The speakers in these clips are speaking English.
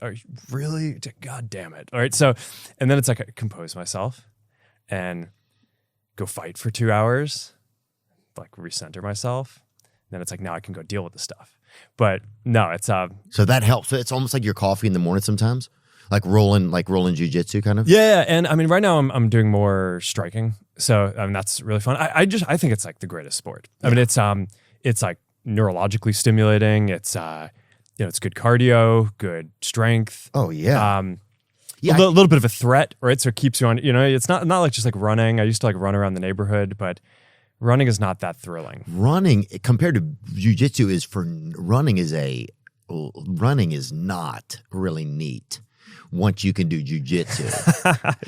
are you really? God damn it. All right. So, and then it's like I compose myself and go fight for 2 hours, like recenter myself. Then it's like, now I can go deal with the stuff. But no, it's so that helps. It's almost like your coffee in the morning sometimes, like rolling jujitsu kind of. Yeah, and I mean, right now I'm doing more striking, so that's really fun. I think it's like the greatest sport. I mean, it's like neurologically stimulating. It's it's good cardio, good strength. Oh yeah. A little bit of a threat, right? So it keeps you on. It's not like just like running. I used to like run around the neighborhood, but running is not that thrilling. Running compared to jujitsu running is not really neat once you can do jujitsu.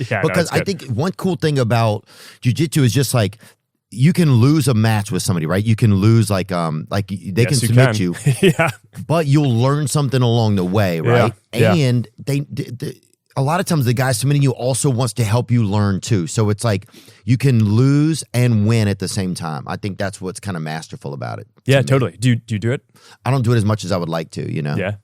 Yeah, because I think one cool thing about jujitsu is just like you can lose a match with somebody, right? You can lose like they can submit you, yeah, but you'll learn something along the way, right? Yeah. And they a lot of times the guy submitting you also wants to help you learn too. So it's like you can lose and win at the same time. I think that's what's kind of masterful about it. Yeah, totally. Do you do it? I don't do it as much as I would like to, Yeah.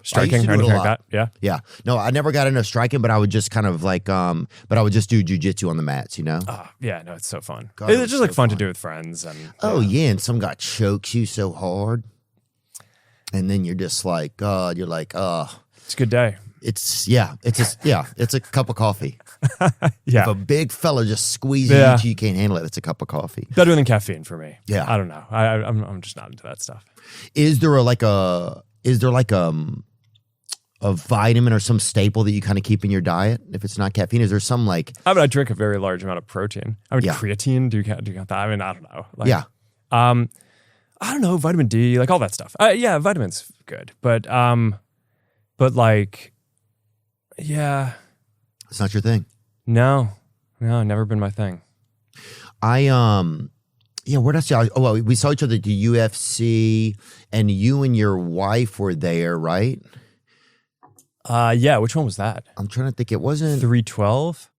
Striking, or anything like that. Yeah. No, I never got into striking, but I would just kind of like, but I would just do jujitsu on the mats, Oh, yeah, no, it's so fun. God, It's just like so fun fun to do with friends. And and some guy chokes you so hard. And then you're just like, God, you're like, it's a good day. It's a cup of coffee. Yeah. If a big fella just squeezes you can't handle it. It's a cup of coffee. Better than caffeine for me. Yeah. I don't know. I'm just not into that stuff. Is there a vitamin or some staple that you kind of keep in your diet if it's not caffeine? Is there some like? I mean, I drink a very large amount of protein. I mean, creatine. Do you count that? I mean, I don't know. Yeah. I don't know. Vitamin D, like all that stuff. Yeah, vitamins good, but like. Yeah. It's not your thing. No, never been my thing. Where did I see? We saw each other at the UFC, and you and your wife were there, right? Yeah, which one was that? I'm trying to think. It wasn't 312?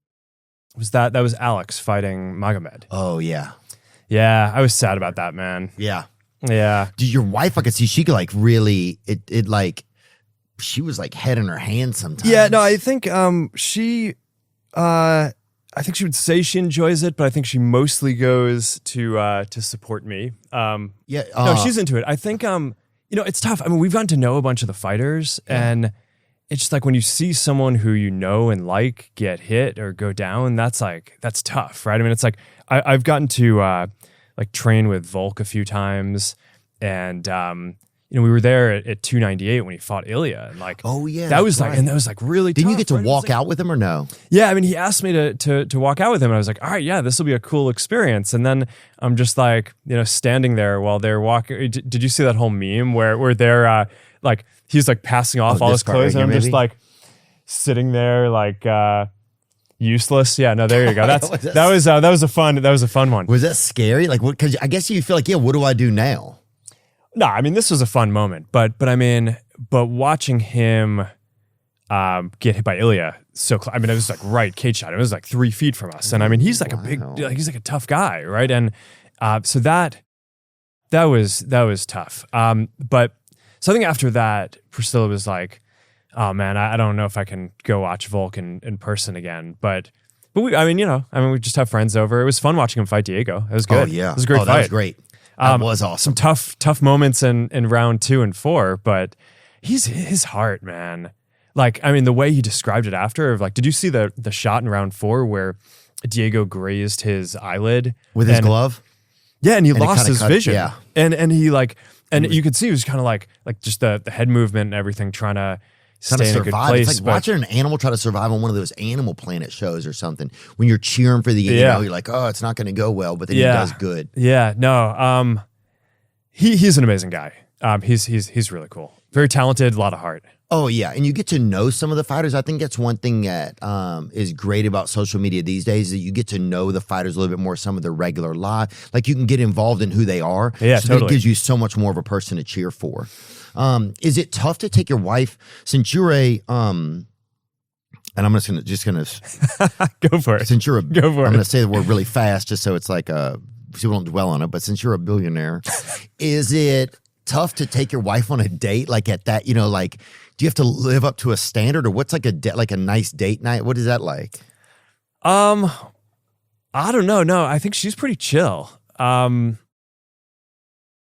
Was that was Alex fighting Magomed? Oh, yeah. Yeah, I was sad about that, man. Yeah. Yeah. Dude, your wife, I could see she could like really, it like, she was like head in her hands sometimes. Yeah, no, I think she would say she enjoys it, but I think she mostly goes to support me. No, she's into it. I think it's tough. I mean, we've gotten to know a bunch of the fighters, and it's just like when you see someone who you know and like get hit or go down, that's tough, right? I mean, it's like I've gotten to like train with Volk a few times, and we were there at 298 when he fought Ilya, and like, that was like really. Didn't tough, you get to right? walk out with him or no? Yeah, I mean, he asked me to walk out with him, and I was like, all right, yeah, this will be a cool experience. And then I'm just like, standing there while they're walking. Did you see that whole meme where they're like, he's like passing off all his clothes, and I'm just like sitting there like useless. Yeah, no, there you go. That was a fun one. Was that scary? Like, what? Because I guess you feel like, what do I do now? No, I mean, this was a fun moment, but watching him get hit by Ilya so close. I mean, it was like right cage shot. It was like 3 feet from us, and I mean, he's like he's like a tough guy, right? And so that was tough. But something after that, Priscilla was like, "Oh man, I don't know if I can go watch Volk in person again." But we just have friends over. It was fun watching him fight Diego. It was good. Oh yeah, it was a great fight. That was great. That was awesome. Some tough moments in round 2 and 4, but his heart, man. Like, I mean, the way he described it after, of like, did you see the shot in round 4 where Diego grazed his eyelid with his glove? Yeah, and he lost his vision. Yeah, and he like, and you could see he was kind of like just the head movement and everything, trying to stay in a good place. It's like watching an animal try to survive on one of those Animal Planet shows or something. When you're cheering for the animal, you're like, oh, it's not going to go well, but then he does good. Yeah, no, he's an amazing guy. He's really cool, very talented, a lot of heart. Oh yeah, and you get to know some of the fighters. I think that's one thing that is great about social media these days, is that you get to know the fighters a little bit more, some of their regular life. Like, you can get involved in who they are. Yeah, so totally. It gives you so much more of a person to cheer for. Is it tough to take your wife, since you're a and I'm just gonna go for it. Since you're a, go for I'm it. gonna say the word really fast, just so it's like so we don't dwell on it. But since you're a billionaire, is it tough to take your wife on a date like at that? Like, Do you have to live up to a standard, or what's like a nice date night? What is that like? I don't know. No, I think she's pretty chill.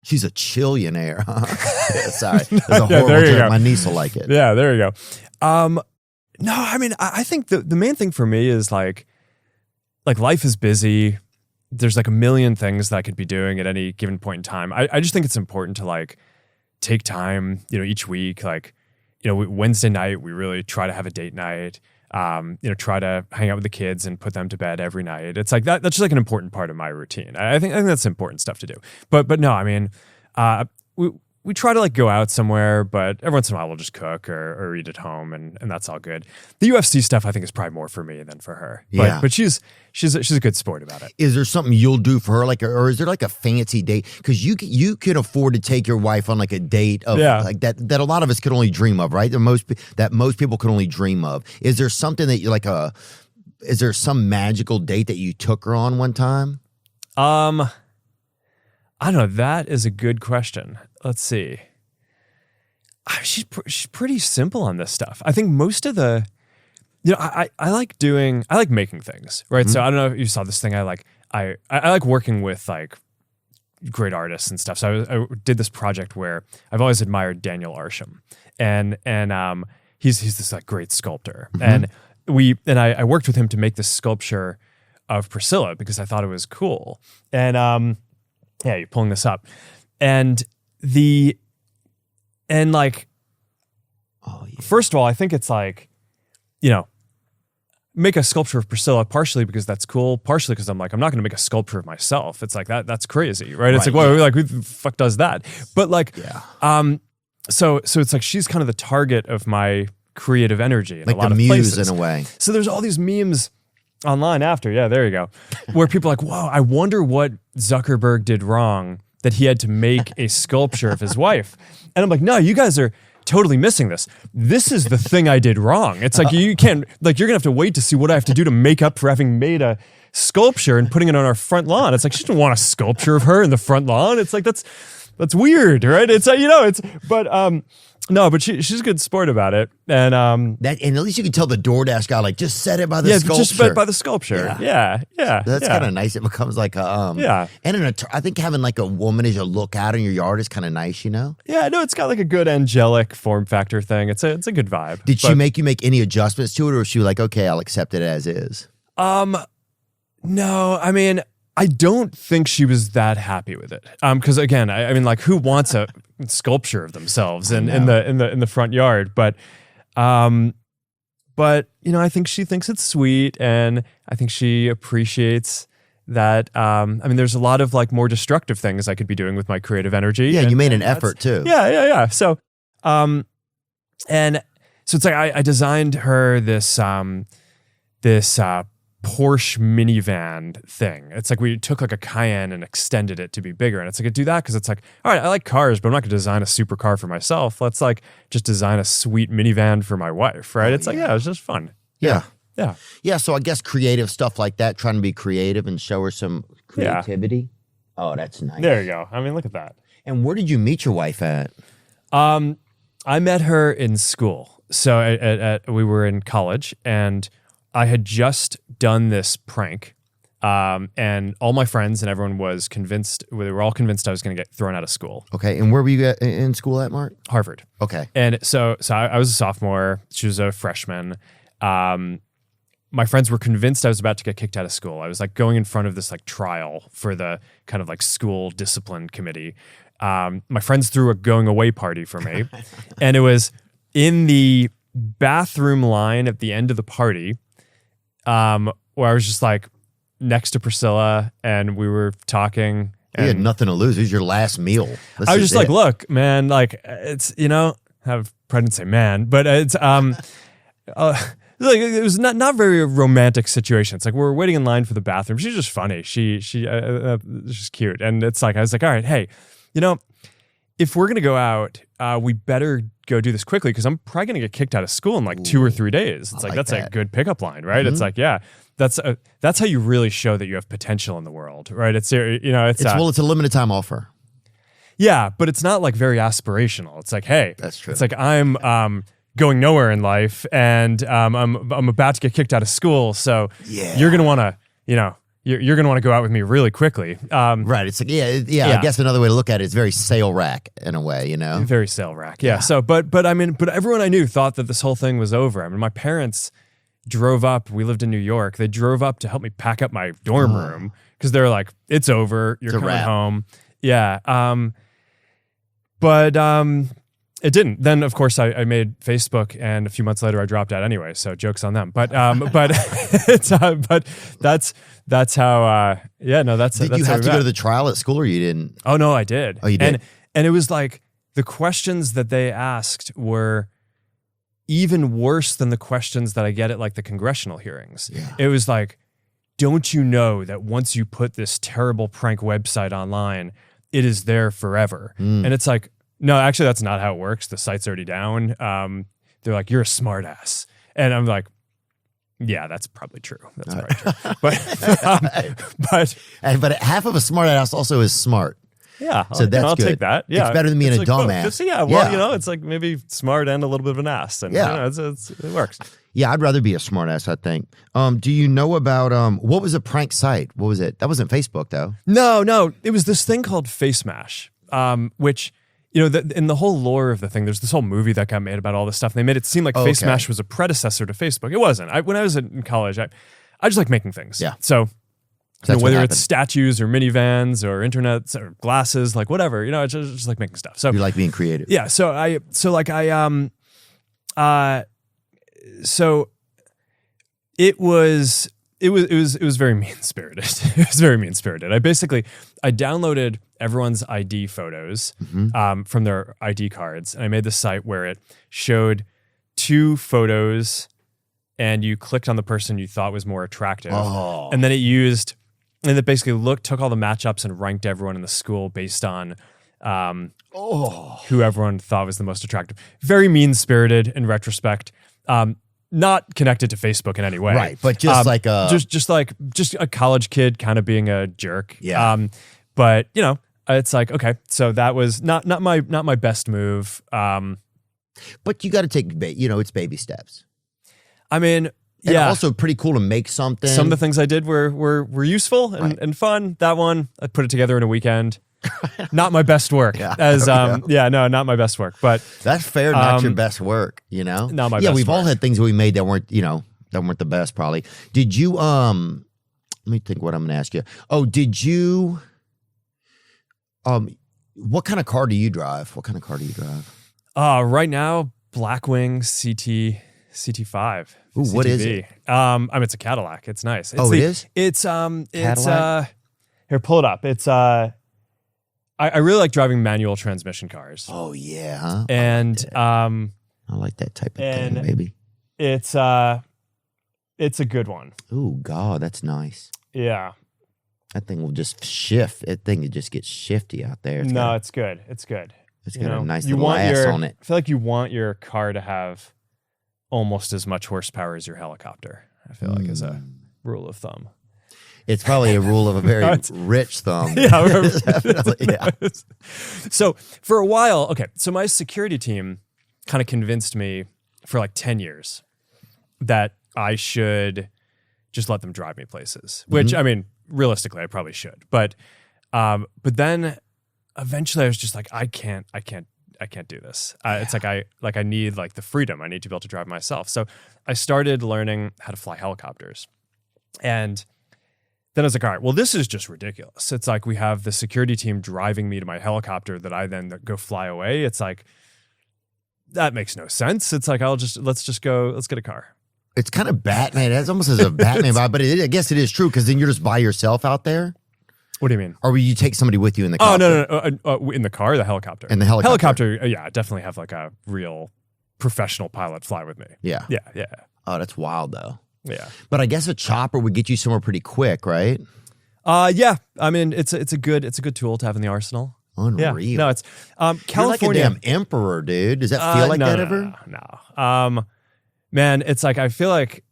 She's a chillionaire. Yeah, sorry. There's a Yeah, horrible there you joke. go. My niece will like it. Yeah, there you go. No, I mean, I think the main thing for me is like life is busy. There's like a million things that I could be doing at any given point in time. I just think it's important to like take time, each week. Like, Wednesday night, we really try to have a date night. Try to hang out with the kids and put them to bed every night. It's like that. That's just like an important part of my routine. I think that's important stuff to do. But no, I mean, we try to like go out somewhere, but every once in a while we'll just cook or eat at home, and that's all good. The UFC stuff I think is probably more for me than for her. But she's a good sport about it. Is there something you'll do for her, like, or is there like a fancy date? Because you can afford to take your wife on like a date of like that a lot of us could only dream of, right? That most people could only dream of. Is there something that you like is there some magical date that you took her on one time? I don't know. That is a good question. Let's see. She's pretty simple on this stuff. I think most of the, I like making things, right? Mm-hmm. So I don't know if you saw this thing. I like working with like great artists and stuff. So I did this project where I've always admired Daniel Arsham, and he's this like great sculptor, mm-hmm. and I worked with him to make this sculpture of Priscilla because I thought it was cool. And you're pulling this up, and first of all, I think it's like, make a sculpture of Priscilla partially because that's cool, partially because I'm not going to make a sculpture of myself. It's like that's crazy, right? It's like, who the fuck does that? But so it's like she's kind of the target of my creative energy in like a lot the of muse places. In a way. So there's all these memes online after, there you go, where people are like, whoa, I wonder what Zuckerberg did wrong that he had to make a sculpture of his wife. And I'm like, no, you guys are totally missing this. This is the thing I did wrong. It's like, you can't, like, you're gonna have to wait to see what I have to do to make up for having made a sculpture and putting it on our front lawn. It's like, she didn't want a sculpture of her in the front lawn. It's like, that's weird, right? It's like, no, but she's a good sport about it, and and at least you can tell the DoorDash guy, like, just set it by the sculpture. Just by the sculpture. Yeah. That's kind of nice. It becomes like a And I think having like a woman as you look out in your yard is kind of nice, Yeah, no, it's got like a good angelic form factor thing. It's a good vibe. Did she make you make any adjustments to it, or was she like, okay, I'll accept it as is? No, I mean, I don't think she was that happy with it. Because again, I mean, like, who wants a sculpture of themselves in the front yard? But I think she thinks it's sweet, and I think she appreciates that. I mean, there's a lot of like more destructive things I could be doing with my creative energy. Yeah, you made an effort too. Yeah. So, so it's like I designed her this Porsche minivan thing. It's like we took like a Cayenne and extended it to be bigger. And it's like, I do that because it's like, all right, I like cars, but I'm not going to design a supercar for myself. Let's like just design a sweet minivan for my wife, right? It's like, it was just fun. Yeah. Yeah. So I guess creative stuff like that, trying to be creative and show her some creativity. Yeah. Oh, that's nice. There you go. I mean, look at that. And where did you meet your wife at? I met her in school. So we were in college, and I had just done this prank, and all my friends and everyone was convinced. We were all convinced I was going to get thrown out of school. Okay, and where were you in school at, Mark? Harvard. Okay, and so I was a sophomore. She was a freshman. My friends were convinced I was about to get kicked out of school. I was like going in front of this like trial for the kind of like school discipline committee. My friends threw a going away party for me, and it was in the bathroom line at the end of the party. Where I was just like next to Priscilla, and we were talking. You had nothing to lose. It was your last meal. I was just like, look, man, like it's, I probably didn't say man, but it's, it was not very romantic situation. It's like we were waiting in line for the bathroom. She's just funny. She's cute. And it's like, I was like, all right, hey, if we're going to go out, we better go do this quickly because I'm probably going to get kicked out of school in like 2 or 3 days. It's like that's a good pickup line, right? Mm-hmm. It's like, that's how you really show that you have potential in the world, right? It's it's a limited time offer. Yeah, but it's not like very aspirational. It's like, hey, that's true. It's like I'm going nowhere in life, and I'm about to get kicked out of school. So you're gonna want to, you're gonna want to go out with me really quickly. Right. It's like I guess another way to look at it is very sale rack in a way, Very sale rack. Yeah. So, but everyone I knew thought that this whole thing was over. I mean, my parents drove up. We lived in New York. They drove up to help me pack up my dorm room because they're like, "It's over. You're coming home." Yeah. But it didn't. Then, of course, I made Facebook, and a few months later, I dropped out anyway. So jokes on them. But it's but that's how. Did you have to go to the trial at school, or you didn't? Oh no, I did. Oh, you did. And it was like the questions that they asked were even worse than the questions that I get at like the congressional hearings. Yeah. It was like, don't you know that once you put this terrible prank website online, it is there forever? And it's like, no, actually, that's not how it works. The site's already down. They're like, you're a smart ass. And I'm like, yeah, that's probably true. That's probably true. But half of a smart ass also is smart. Yeah. So I'll take that. Yeah. It's better than being a dumbass. It's like maybe smart and a little bit of an ass. And it works. Yeah, I'd rather be a smart ass, I think. Do you know about, what was a prank site? What was it? That wasn't Facebook, though. No. It was this thing called Face Mash, which, in the whole lore of the thing, there's this whole movie that got made about all this stuff. And they made it seem like Face Mash was a predecessor to Facebook. It wasn't. When I was in college, I just like making things. Yeah. So whether it's statues or minivans or internet or glasses, like whatever, I just like making stuff. So you like being creative. Yeah. So it was very mean spirited. It was very mean spirited. I downloaded everyone's ID photos from their ID cards, and I made this site where it showed 2 photos, and you clicked on the person you thought was more attractive, and then it basically took all the matchups and ranked everyone in the school based on who everyone thought was the most attractive. Very mean spirited in retrospect. Not connected to Facebook in any way, right? But just like a college kid kind of being a jerk. Yeah. But it's like, okay, so that was not my best move. But you got to take it's baby steps. I mean, and also pretty cool to make something. Some of the things I did were useful and fun. That one I put it together in a weekend. Not my best work. Not my best work. But that's fair. Not your best work. Not my best. Yeah, we've all had things that we made that weren't the best. Probably. Did you? Let me think. What I'm going to ask you. Oh, did you? What kind of car do you drive? Right now, Blackwing CT5. Ooh, CTV. What is it? It's a Cadillac. It's nice. It is? It's Cadillac? Here, pull it up. It's I really like driving manual transmission cars. Oh yeah, huh? And I like that type of thing, baby. It's a good one. Oh God, that's nice. Yeah. That thing will just shift. That thing will just get shifty out there. It's good. It's good. It's got a nice little ass on it. I feel like you want your car to have almost as much horsepower as your helicopter. I feel like as a rule of thumb. It's probably a rule of a very rich thumb. Definitely. So for a while, so my security team kind of convinced me for like 10 years that I should just let them drive me places, which I mean, realistically, I probably should. But then eventually I was just like, I can't do this. It's like I need like the freedom. I need to be able to drive myself. So I started learning how to fly helicopters. And then I was like, all right, well, this is just ridiculous. It's like we have the security team driving me to my helicopter that I then go fly away. It's like, that makes no sense. It's like, let's get a car. It's kind of Batman. It's almost as a Batman vibe, but I guess it is true because then you're just by yourself out there. What do you mean? Or will you take somebody with you in the car? Oh, no. In the car or the helicopter? In the helicopter. Yeah, definitely have like a real professional pilot fly with me. Yeah. Yeah. Oh, that's wild though. Yeah. But I guess a chopper would get you somewhere pretty quick, right? Yeah. I mean, it's a good tool to have in the arsenal. Unreal. Yeah. No, it's You're California. like a damn emperor, dude. Does that feel like that ever? No. Man, it's like I feel like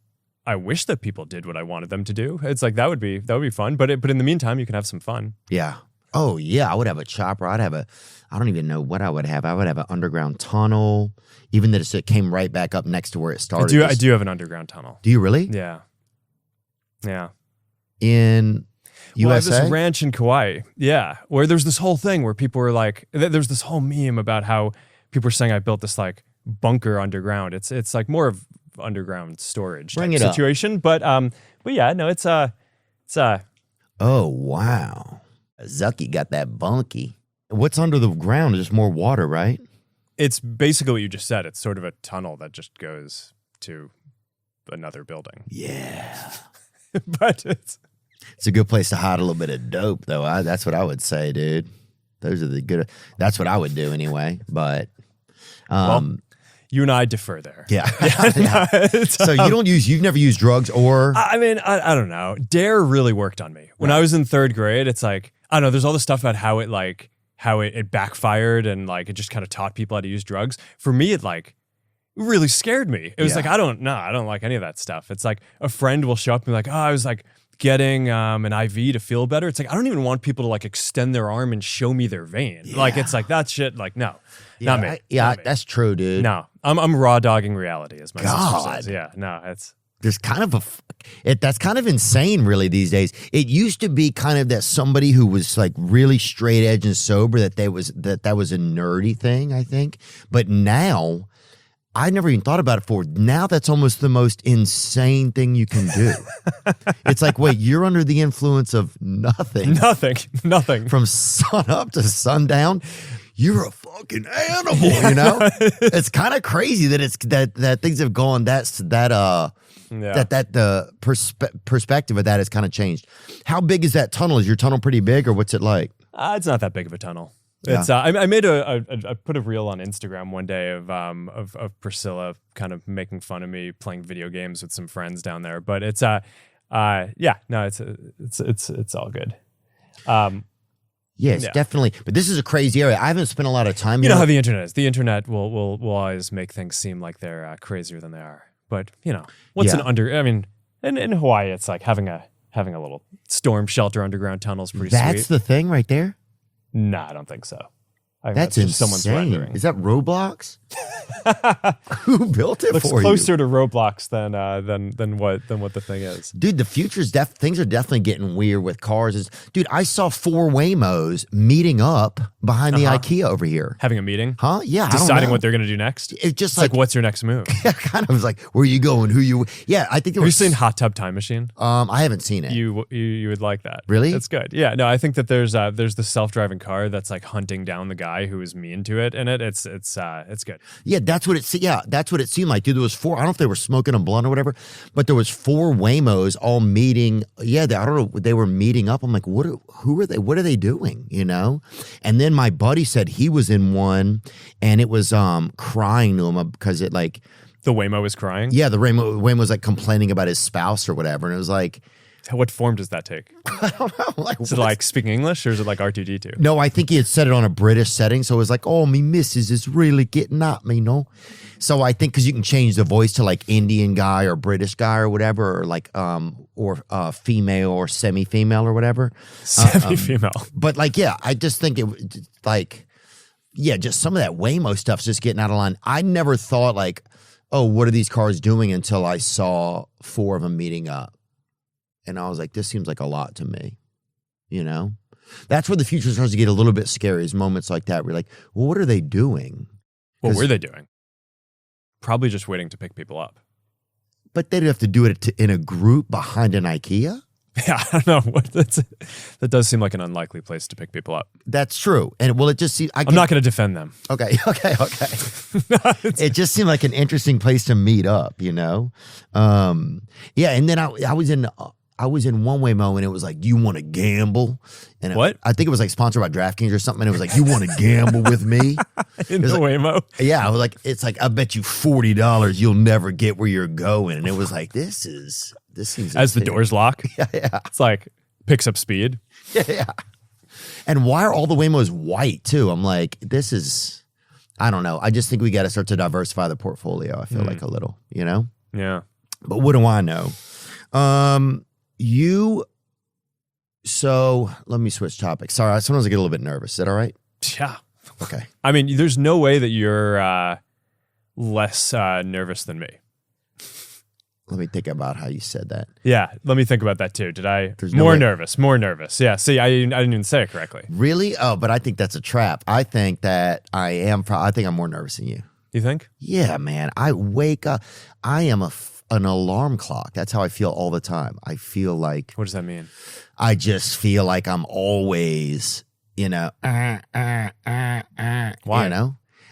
I wish that people did what I wanted them to do. It's like that would be fun, but in the meantime, you can have some fun. Yeah. Oh, yeah. I would have a chopper. I don't even know what I would have. I would have an underground tunnel, even that it came right back up next to where it started. I do have an underground tunnel. Do you really? Yeah. Yeah. In USA? Well, I have this ranch in Kauai. Yeah. Where there's this whole thing where people were like, there's this whole meme about how people are saying I built this like bunker underground. It's like more of underground storage type situation. But yeah, no, it's oh, wow. Zucky got that bunky. What's under the ground is just more water, right? It's basically what you just said. It's sort of a tunnel that just goes to another building. Yeah. But it's a good place to hide a little bit of dope, though. That's what I would say, dude. Those are the good. That's what I would do anyway. But well, you and I differ there. Yeah. So you've never used drugs or? I mean, I don't know. Dare really worked on me. When I was in third grade, it's like, I don't know, there's all this stuff about how it backfired and like it just kind of taught people how to use drugs. For me, it like really scared me. It was like, I don't like any of that stuff. It's like a friend will show up and be like, oh, I was like getting an IV to feel better. It's like, I don't even want people to like extend their arm and show me their vein. Yeah. Like, it's like that shit. Like, no, not me. Not me. That's true, dude. No, I'm raw dogging reality, as my sister says. Yeah, no, there's kind of that's kind of insane, really, these days. It used to be kind of that somebody who was like really straight edge and sober that was a nerdy thing, I think. But now, I never even thought about it before. Now that's almost the most insane thing you can do. It's like, wait, you're under the influence of nothing. Nothing. From sun up to sundown. You're a fucking animal, you know? It's kind of crazy that things have gone that the perspective of that has kind of changed. How big is that tunnel? Is your tunnel pretty big, or what's it like? It's not that big of a tunnel. It's I made I put a reel on Instagram one day of Priscilla kind of making fun of me playing video games with some friends down there. But it's it's all good. Yes, definitely. But this is a crazy area. I haven't spent a lot of time. You know how the internet is. The internet will always make things seem like they're crazier than they are. But I mean, in Hawaii, it's like having a little storm shelter underground tunnel is pretty sweet. That's the thing right there? No, I don't think so. That's insane. Someone's rendering. Is that Roblox? Who built it Looks for you? Looks closer to Roblox than what the thing is. Dude, the future's things are definitely getting weird with cars. Dude, I saw 4 Waymos meeting up behind the IKEA over here. Having a meeting? Huh? Yeah. Deciding what they're going to do next? It's just like, what's your next move? Yeah, kind of like, where are you going? Who you? Yeah, I think. Have you seen Hot Tub Time Machine? I haven't seen it. You would like that. Really? It's good. Yeah. No, I think that there's the self-driving car that's like hunting down the guy who is mean to it in it. It's good. Yeah, that's what it seemed like. Dude, there was 4. I don't know if they were smoking a blunt or whatever, but there was 4 Waymos all meeting. Yeah, I don't know. They were meeting up. I'm like, who are they? What are they doing? You know? And then my buddy said he was in one, and it was crying to him because it like the Waymo was crying. Yeah, the Waymo was like complaining about his spouse or whatever, and it was like. What form does that take? I don't know. Like, is it like speaking English, or is it like R2-D2? No, I think he had said it on a British setting, so it was like, "Oh, me missus is really getting at me," no. So I think because you can change the voice to like Indian guy or British guy or whatever, or like female or semi-female or whatever. Semi-female. But like, yeah, I just think it like, yeah, just some of that Waymo stuff's just getting out of line. I never thought like, oh, what are these cars doing until I saw 4 of them meeting up. And I was like, this seems like a lot to me, you know? That's where the future starts to get a little bit scary, is moments like that. We're like, well, what are they doing? What were they doing? Probably just waiting to pick people up. But they'd have to do it in a group behind an IKEA? Yeah, I don't know. That does seem like an unlikely place to pick people up. That's true. And well, it just seems... I'm not going to defend them. Okay. It just seemed like an interesting place to meet up, you know? Yeah, and then I was in one Waymo, and it was like, you want to gamble? And what? I think it was like sponsored by DraftKings or something. And it was like, you want to gamble with me? In the Waymo? Yeah, I was like, it's like, I bet you $40 you'll never get where you're going. And it was like, this seems as the doors lock. Yeah. It's like, picks up speed. Yeah. And why are all the Waymos white too? I'm like, this is, I don't know. I just think we got to start to diversify the portfolio. I feel like a little, you know? Yeah. But what do I know? So let me switch topics. Sorry, sometimes I get a little bit nervous. Is that all right? Yeah. Okay. I mean, there's no way that you're less nervous than me. Let me think about how you said that. Yeah, let me think about that too. Did I? More nervous. Yeah, see, I didn't even say it correctly. Really? Oh, but I think that's a trap. I think that I think I'm more nervous than you. You think? Yeah, man. I wake up. I am an alarm clock. That's how I feel all the time. I feel like. What does that mean? I just feel like I'm always, Why?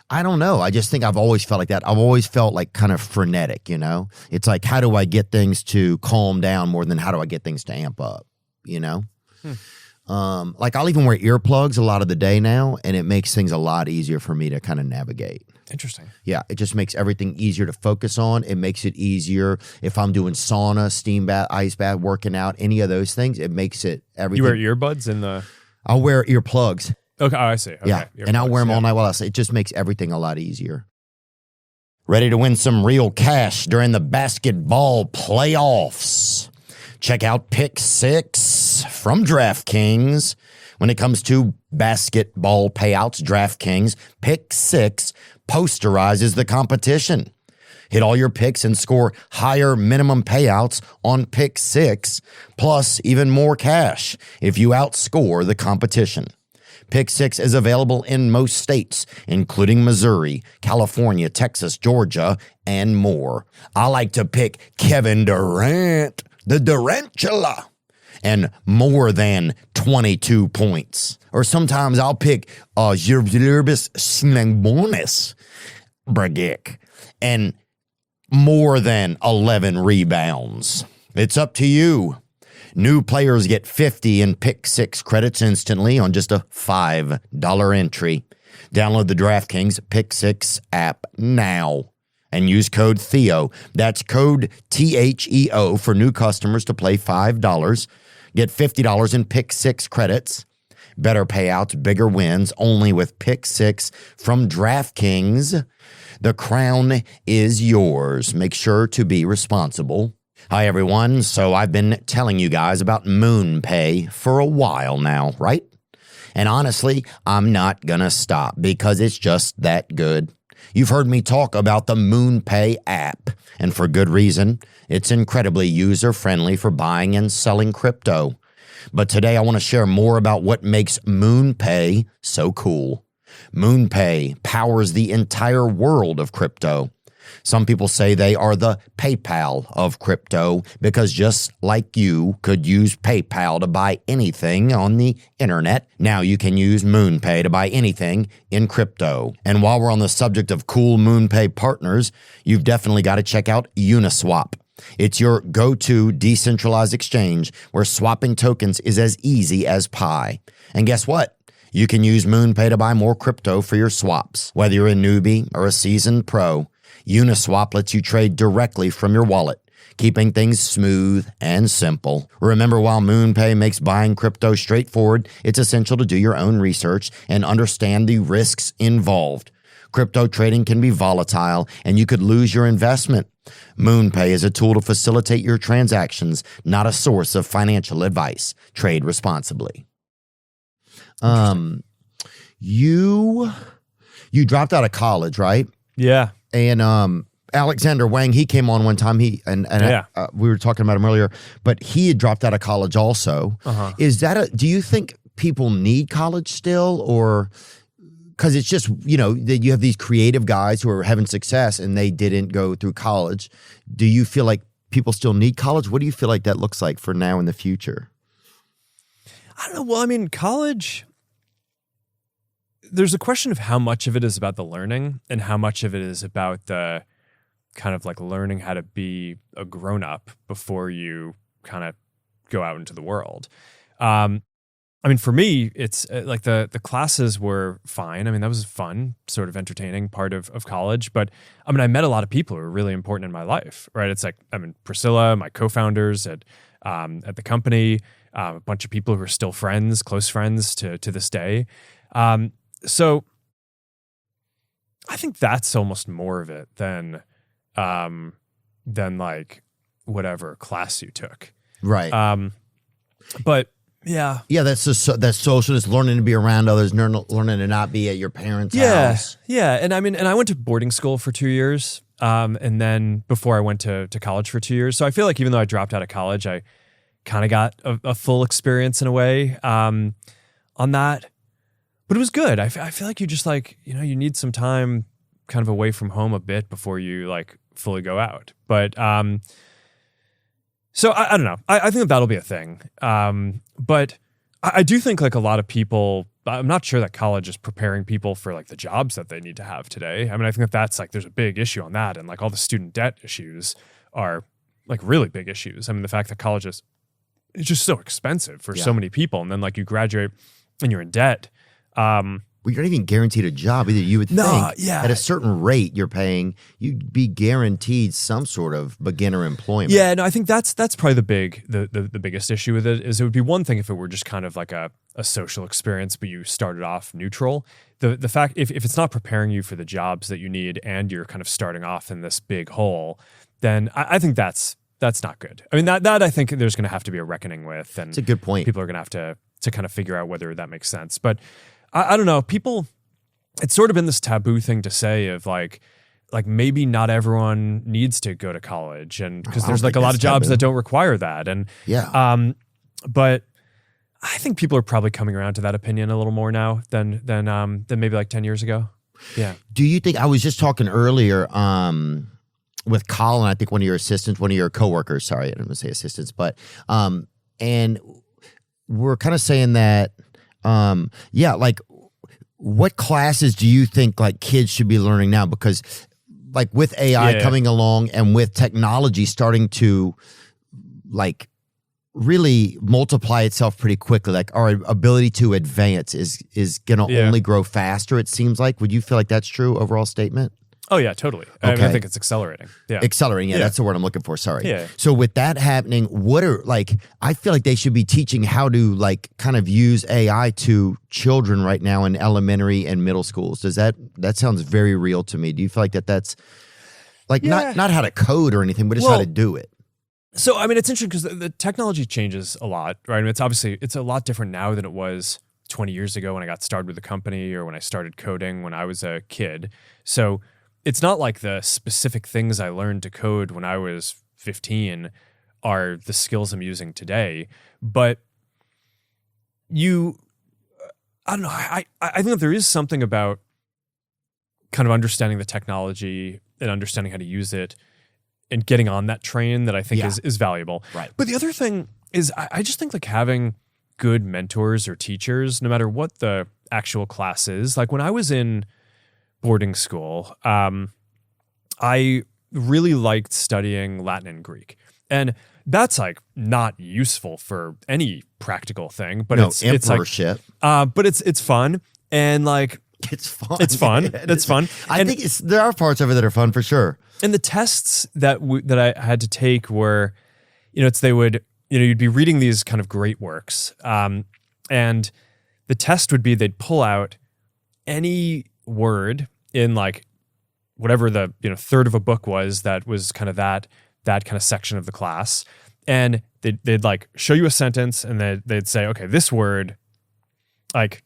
I don't know. I just think I've always felt like that. I've always felt like kind of frenetic, It's like, how do I get things to calm down more than how do I get things to amp up, Like I'll even wear earplugs a lot of the day now, and it makes things a lot easier for me to kind of navigate. Interesting. Yeah, it just makes everything easier to focus on. It makes it easier if I'm doing sauna, steam bath, ice bath, working out, any of those things. It makes it everything. You wear earbuds in the... I'll wear earplugs. Okay, I see. Okay. Yeah, and I'll wear them all night while it just makes everything a lot easier. Ready to win some real cash during the basketball playoffs? Check out Pick 6 from DraftKings. When it comes to basketball payouts, DraftKings Pick 6 posterizes the competition. Hit all your picks and score higher minimum payouts on Pick 6, plus even more cash if you outscore the competition. Pick 6 is available in most states, including Missouri, California, Texas, Georgia, and more. I like to pick Kevin Durant, the Durantula, and more than 22 points. Or sometimes I'll pick Zervibus Snegbonis Bragic and more than 11 rebounds. It's up to you. New players get 50 in Pick 6 credits instantly on just a $5 entry. Download the DraftKings Pick 6 app now and use code Theo. That's code THEO for new customers to play $5. Get $50 in Pick 6 credits. Better payouts, bigger wins, only with Pick 6 from DraftKings. The crown is yours. Make sure to be responsible. Hi, everyone. So I've been telling you guys about MoonPay for a while now, right? And honestly, I'm not going to stop because it's just that good. You've heard me talk about the MoonPay app, and for good reason. It's incredibly user-friendly for buying and selling crypto. But today I want to share more about what makes MoonPay so cool. MoonPay powers the entire world of crypto. Some people say they are the PayPal of crypto because just like you could use PayPal to buy anything on the internet, now you can use MoonPay to buy anything in crypto. And while we're on the subject of cool MoonPay partners, you've definitely got to check out Uniswap. It's your go-to decentralized exchange where swapping tokens is as easy as pie. And guess what? You can use MoonPay to buy more crypto for your swaps. Whether you're a newbie or a seasoned pro, Uniswap lets you trade directly from your wallet, keeping things smooth and simple. Remember, while MoonPay makes buying crypto straightforward, it's essential to do your own research and understand the risks involved. Crypto trading can be volatile, and you could lose your investment. MoonPay is a tool to facilitate your transactions, not a source of financial advice. Trade responsibly. You dropped out of college, right? Yeah. And Alexander Wang, he came on one time. We were talking about him earlier, but he had dropped out of college also. Uh-huh. Do you think people need college still, or because it's just, that you have these creative guys who are having success and they didn't go through college? Do you feel like people still need college? What do you feel like that looks like for now in the future? I don't know. Well, I mean, college, there's a question of how much of it is about the learning and how much of it is about the kind of like learning how to be a grown-up before you kind of go out into the world. I mean, for me, it's like the classes were fine. I mean, that was fun, sort of entertaining part of college. But I mean, I met a lot of people who were really important in my life, right? It's like, I mean, Priscilla, my co-founders at the company, a bunch of people who are still friends, close friends to this day. So I think that's almost more of it than like whatever class you took. Right. But Yeah. Yeah, that's social, just learning to be around others, learning to not be at your parents' house. Yeah. And I went to boarding school for 2 years. And then before I went to college for 2 years. So I feel like even though I dropped out of college, I kind of got a full experience in a way on that. But it was good. I feel like you just like, you need some time kind of away from home a bit before you like fully go out. But so I don't know. I think that'll be a thing. But I do think like a lot of people, I'm not sure that college is preparing people for like the jobs that they need to have today. I mean, I think that's like, there's a big issue on that. And like all the student debt issues are like really big issues. I mean, the fact that college is just so expensive for so many people. And then like you graduate and you're in debt. Well, you're not even guaranteed a job either. You would think at a certain rate you're paying, you'd be guaranteed some sort of beginner employment. Yeah, no, I think that's probably the biggest issue with it is it would be one thing if it were just kind of like a social experience, but you started off neutral. The fact if it's not preparing you for the jobs that you need and you're kind of starting off in this big hole, then I think that's not good. I mean, that I think there's going to have to be a reckoning with. And it's a good point. People are going to have to kind of figure out whether that makes sense. But I don't know. People, it's sort of been this taboo thing to say of like maybe not everyone needs to go to college, and because there's like a lot of jobs that don't require that, and but I think people are probably coming around to that opinion a little more now than maybe like 10 years ago. Yeah. Do you think I was just talking earlier with Colin? I think one of your assistants, one of your coworkers. Sorry, I didn't want to say assistants, but and we're kind of saying that. Like what classes do you think like kids should be learning now? Because like with AI coming along and with technology starting to like really multiply itself pretty quickly, like our ability to advance is going to only grow faster. It seems like, would you feel like that's true overall statement? Oh yeah, totally. Okay. I think it's accelerating. Yeah. Accelerating. Yeah, that's the word I'm looking for. Sorry. Yeah. So with that happening, what are like, I feel like they should be teaching how to like kind of use AI to children right now in elementary and middle schools. Does that sounds very real to me. Do you feel like that's like not how to code or anything, but just how to do it? So, I mean, it's interesting because the technology changes a lot, right? I mean, it's a lot different now than it was 20 years ago when I got started with the company or when I started coding when I was a kid. So it's not like the specific things I learned to code when I was 15 are the skills I'm using today. But I don't know, I think that there is something about kind of understanding the technology and understanding how to use it and getting on that train that I think is valuable. Right. But the other thing is I just think like having good mentors or teachers, no matter what the actual class is, like when I was in boarding school, I really liked studying Latin and Greek. And that's like not useful for any practical thing, but it's emperorship. Like, but it's fun and like it's fun. It's fun. It's fun. I think there are parts of it that are fun for sure. And the tests that I had to take were, you'd be reading these kind of great works, and the test would be they'd pull out any word in like whatever the third of a book was that was kind of that kind of section of the class, and they'd like show you a sentence and they'd say, okay, this word, like,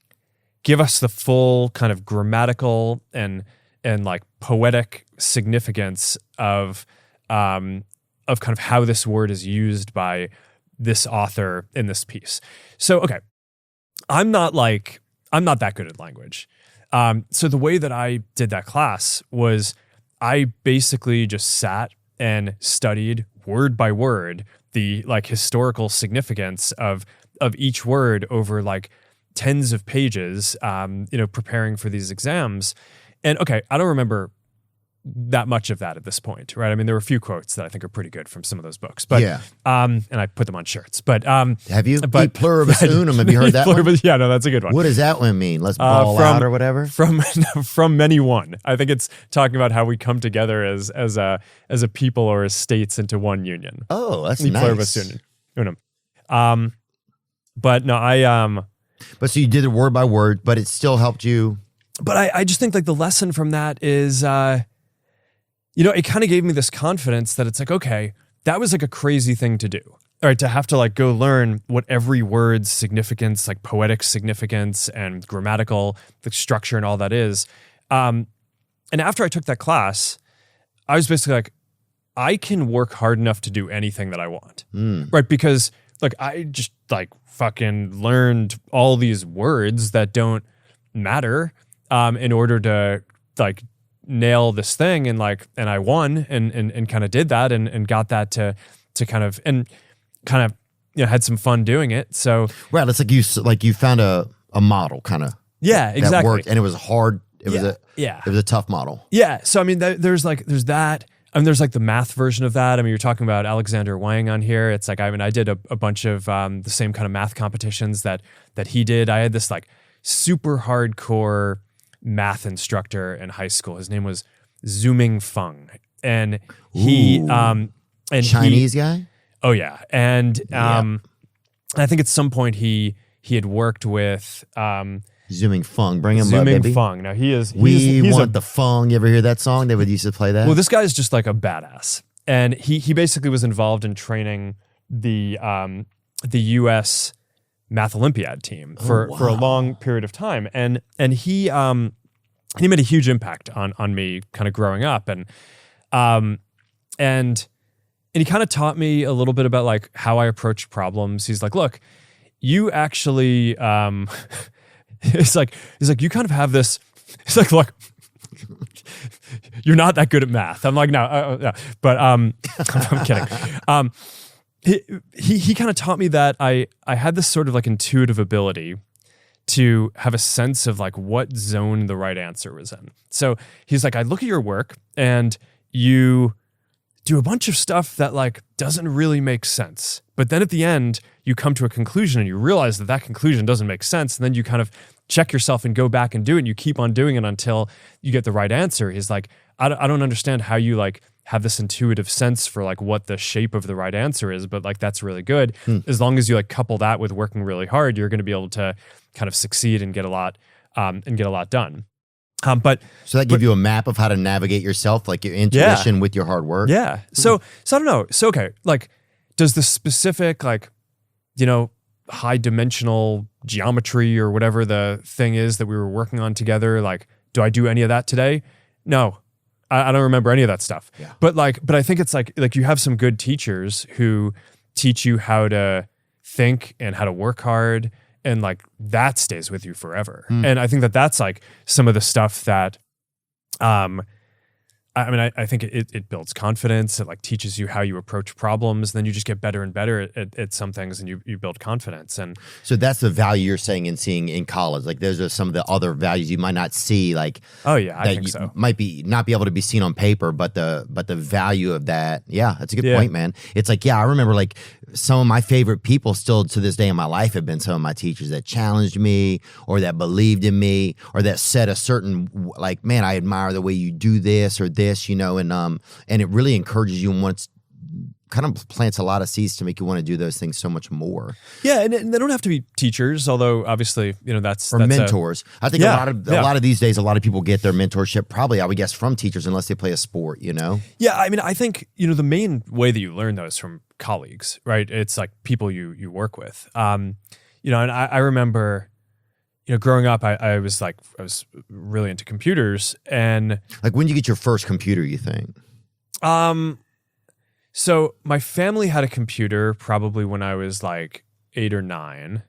give us the full kind of grammatical and like poetic significance of kind of how this word is used by this author in this piece. So okay, I'm not that good at language. So the way that I did that class was I basically just sat and studied word by word the like historical significance of each word over like tens of pages, preparing for these exams. And okay, I don't remember that much of that at this point, right? I mean, there were a few quotes that I think are pretty good from some of those books, but and I put them on shirts. But have you? But pluribus unum. Have you heard that one? Yeah, no, that's a good one. What does that one mean? Let's ball out or whatever. From many one. I think it's talking about how we come together as a people or as states into one union. Oh, that's nice. Pluribus unum. But no, But so you did it word by word, but it still helped you. But I just think like the lesson from that is, it kind of gave me this confidence that it's like, okay, that was like a crazy thing to do. right, to have to like go learn what every word's significance, like poetic significance and grammatical the structure and all that is. And after I took that class, I was basically like, I can work hard enough to do anything that I want, right? Because like I just like fucking learned all these words that don't matter in order to like nail this thing, and I won and kind of did that and got that to kind of had some fun doing it. So right, it's like you found a model kind of exactly that worked, and it was hard. It was a tough model. Yeah. So I mean, there's that. I mean, there's like the math version of that. I mean, you're talking about Alexander Wang on here. It's like, I mean, I did a bunch of the same kind of math competitions that he did. I had this like super hardcore math instructor in high school. His name was Zooming Feng, and he and Chinese guy. Oh yeah, and I think at some point he had worked with Zooming Feng, bring him up, Zooming baby. Feng. Now he's want the Feng. You ever hear that song? They would used to play that. Well, this guy is just like a badass, and he basically was involved in training the U.S. Math Olympiad team for a long period of time, and he made a huge impact on me kind of growing up, and he kind of taught me a little bit about like how I approach problems. He's like, look, you actually. He's like, you kind of have this. He's like, look, you're not that good at math. I'm like, no, but I'm kidding. He kind of taught me that I had this sort of like intuitive ability to have a sense of like what zone the right answer was in. So he's like, I look at your work and you do a bunch of stuff that like doesn't really make sense. But then at the end, you come to a conclusion and you realize that conclusion doesn't make sense. And then you kind of check yourself and go back and do it. And you keep on doing it until you get the right answer. He's like, I don't understand how you like have this intuitive sense for like what the shape of the right answer is, but like that's really good. As long as you like couple that with working really hard, you're going to be able to kind of succeed and get a lot done. So that give you a map of how to navigate yourself, like your intuition with your hard work. Yeah. So I don't know. So okay, like does the specific like, high dimensional geometry or whatever the thing is that we were working on together, like do I do any of that today? No. I don't remember any of that stuff. Yeah. But I think it's like you have some good teachers who teach you how to think and how to work hard, and like that stays with you forever. And I think that's like some of the stuff that, I think it builds confidence. It like teaches you how you approach problems. Then you just get better and better at some things, and you build confidence. And so that's the value you're saying and seeing in college. Like those are some of the other values you might not see. Like I think so. Might not be able to be seen on paper, but the value of that. Yeah, that's a good point, man. It's like I remember like some of my favorite people still to this day in my life have been some of my teachers that challenged me or that believed in me or that said a certain like, man, I admire the way you do this or this. And it really encourages you and wants kind of plants a lot of seeds to make you want to do those things so much more. Yeah, and they don't have to be teachers, although obviously that's mentors. I think a lot of these days, a lot of people get their mentorship probably, I would guess, from teachers unless they play a sport. Yeah, I mean, I think the main way that you learn those from colleagues, right? It's like people you work with. And I remember. Growing up, I was really into computers, and like when did you get your first computer, you think? So my family had a computer probably when I was like 8 or 9,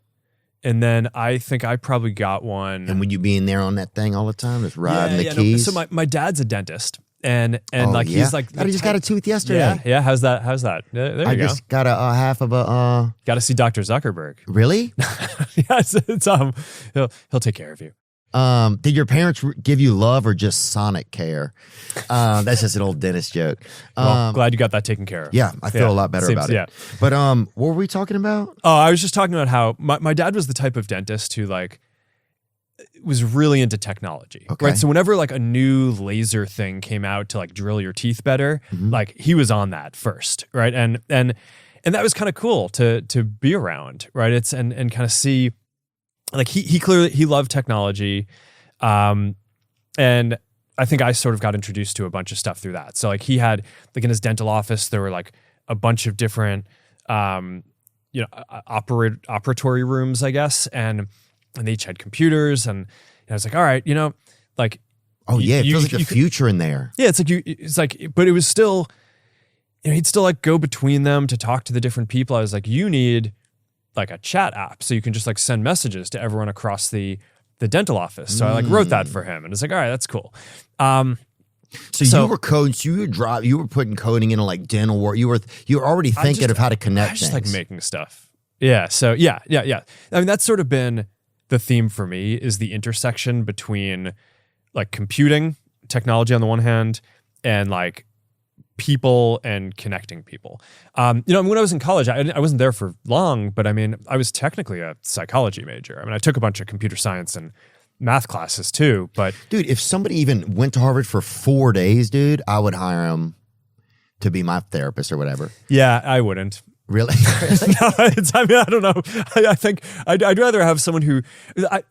and then I think I probably got one. And would you be in there on that thing all the time, just riding the keys? No, so my dad's a dentist. And he's like, I just got a tooth yesterday. Yeah. How's that? There you go. I just got a half of a. Got to see Dr. Zuckerberg. Really? Yes. It's he'll take care of you. Did your parents give you love or just sonic care? That's just an old dentist joke. Well, glad you got that taken care of. Yeah, I feel a lot better about it. Yeah. But what were we talking about? Oh, I was just talking about how my dad was the type of dentist who like was really into technology, right? So whenever like a new laser thing came out to like drill your teeth better, like he was on that first, right? And that was kind of cool to be around, right? It's and kind of see, like he clearly loved technology, and I think I sort of got introduced to a bunch of stuff through that. So like he had like in his dental office there were like a bunch of different operatory rooms, I guess, and they each had computers, and I was like, all right, like, oh yeah, it feels like the future in there. Yeah, but it was still, he'd still like go between them to talk to the different people. I was like, you need like a chat app so you can just like send messages to everyone across the dental office. So I like wrote that for him, and it's like, all right, that's cool. So you were coding. So you were putting coding into like dental work. You were already thinking of how to connect. I was just things. like making stuff. Yeah. So yeah. I mean, that's sort of been the theme for me, is the intersection between like computing technology on the one hand and like people and connecting people. When I was in college, I wasn't there for long, but I mean, I was technically a psychology major. I mean, I took a bunch of computer science and math classes too, but dude, if somebody even went to Harvard for 4 days, dude, I would hire him to be my therapist or whatever. Yeah, I wouldn't. Really? No, I mean, I don't know. I think I'd rather have someone who,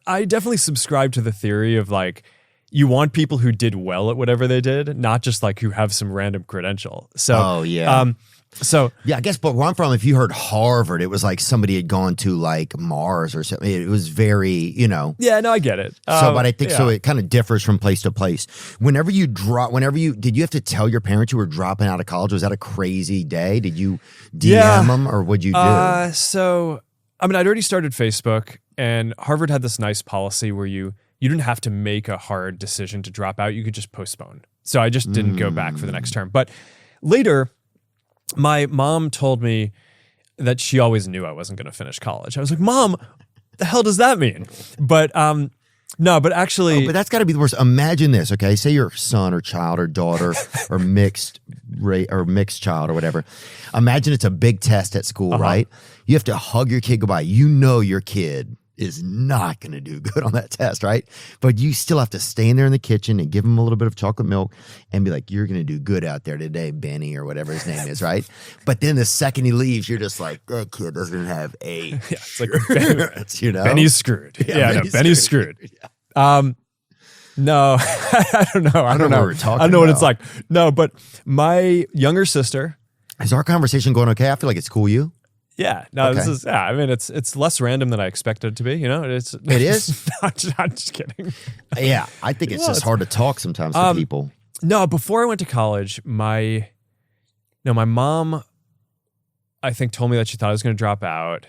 I definitely subscribe to the theory of like, you want people who did well at whatever they did, not just like who have some random credential. So, oh yeah. Yeah, I guess, but where I'm from, if you heard Harvard, it was like somebody had gone to like Mars or something. It was very, Yeah, no, I get it. But I think so. It kind of differs from place to place. Did you have to tell your parents you were dropping out of college? Was that a crazy day? Did you DM them, or what'd you do? So, I mean, I'd already started Facebook, and Harvard had this nice policy where you didn't have to make a hard decision to drop out. You could just postpone. So I just didn't go back for the next term. But later, my mom told me that she always knew I wasn't going to finish college. I was like, Mom, the hell does that mean? But no, but actually, but that's got to be the worst. Imagine this, okay? Say your son or child or daughter or mixed child or whatever. Imagine it's a big test at school, right? You have to hug your kid goodbye. You know your kid is not going to do good on that test, right? But you still have to stay in there in the kitchen and give him a little bit of chocolate milk and be like, you're going to do good out there today, Benny, or whatever his name is, right? But then the second he leaves, you're just like, that kid doesn't have a it's like Benny's screwed. Benny's screwed. Yeah. No, I don't know. I don't know. What we're talking I don't know about. what it's like. No, but my younger sister. Is our conversation going okay? I feel like it's cool, you? Yeah, no, Okay. this is, I mean, it's less random than I expected it to be, It is? I'm just kidding. Yeah, I think it's just hard to talk sometimes to people. No, before I went to college, my mom, I think, told me that she thought I was going to drop out.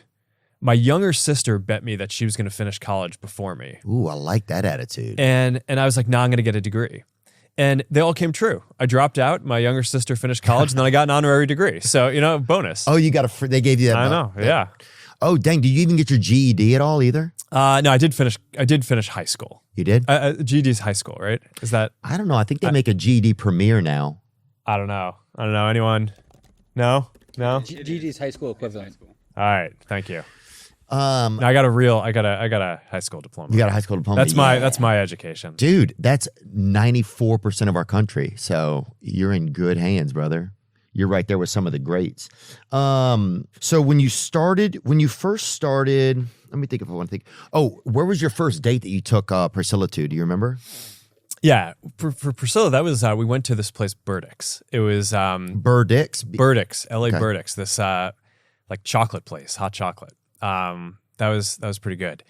My younger sister bet me that she was going to finish college before me. Ooh, I like that attitude. And I was like, no, I'm going to get a degree. And they all came true. I dropped out. My younger sister finished college, and then I got an honorary degree. So, bonus. Oh, you got they gave you that. I know. Yeah. Oh, dang. Did you even get your GED at all either? No, I did finish high school. You did? GED is high school, right? Is that? I don't know. I think they make a GED premiere now. I don't know. Anyone? No? GED is high school equivalent. All right. Thank you. No, I got a high school diploma. You got a high school diploma? That's my education. Dude, that's 94% of our country. So you're in good hands, brother. You're right there with some of the greats. So when you first started, let me think if I want to think. Oh, where was your first date that you took Priscilla to? Do you remember? Yeah, for Priscilla, that was we went to this place, Burdick's. It was Burdick's, LA okay. Burdick's, this like chocolate place, hot chocolate. That was pretty good.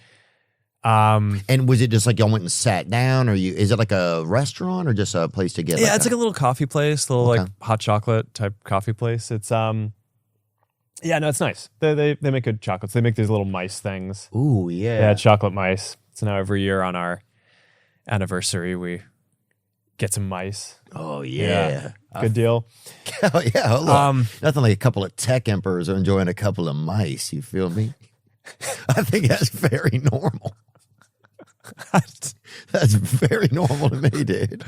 And was it just like y'all went and sat down, or is it like a restaurant or just a place to get? Yeah, it's like a little coffee place, like hot chocolate type coffee place. It's yeah, no, it's nice. They make good chocolates. They make these little mice things. Ooh, yeah. Yeah, chocolate mice. So now every year on our anniversary we get some mice. Oh yeah. Good deal. Oh yeah, hold on. Nothing like a couple of tech emperors enjoying a couple of mice, you feel me? I think that's very normal. That's very normal to me, dude.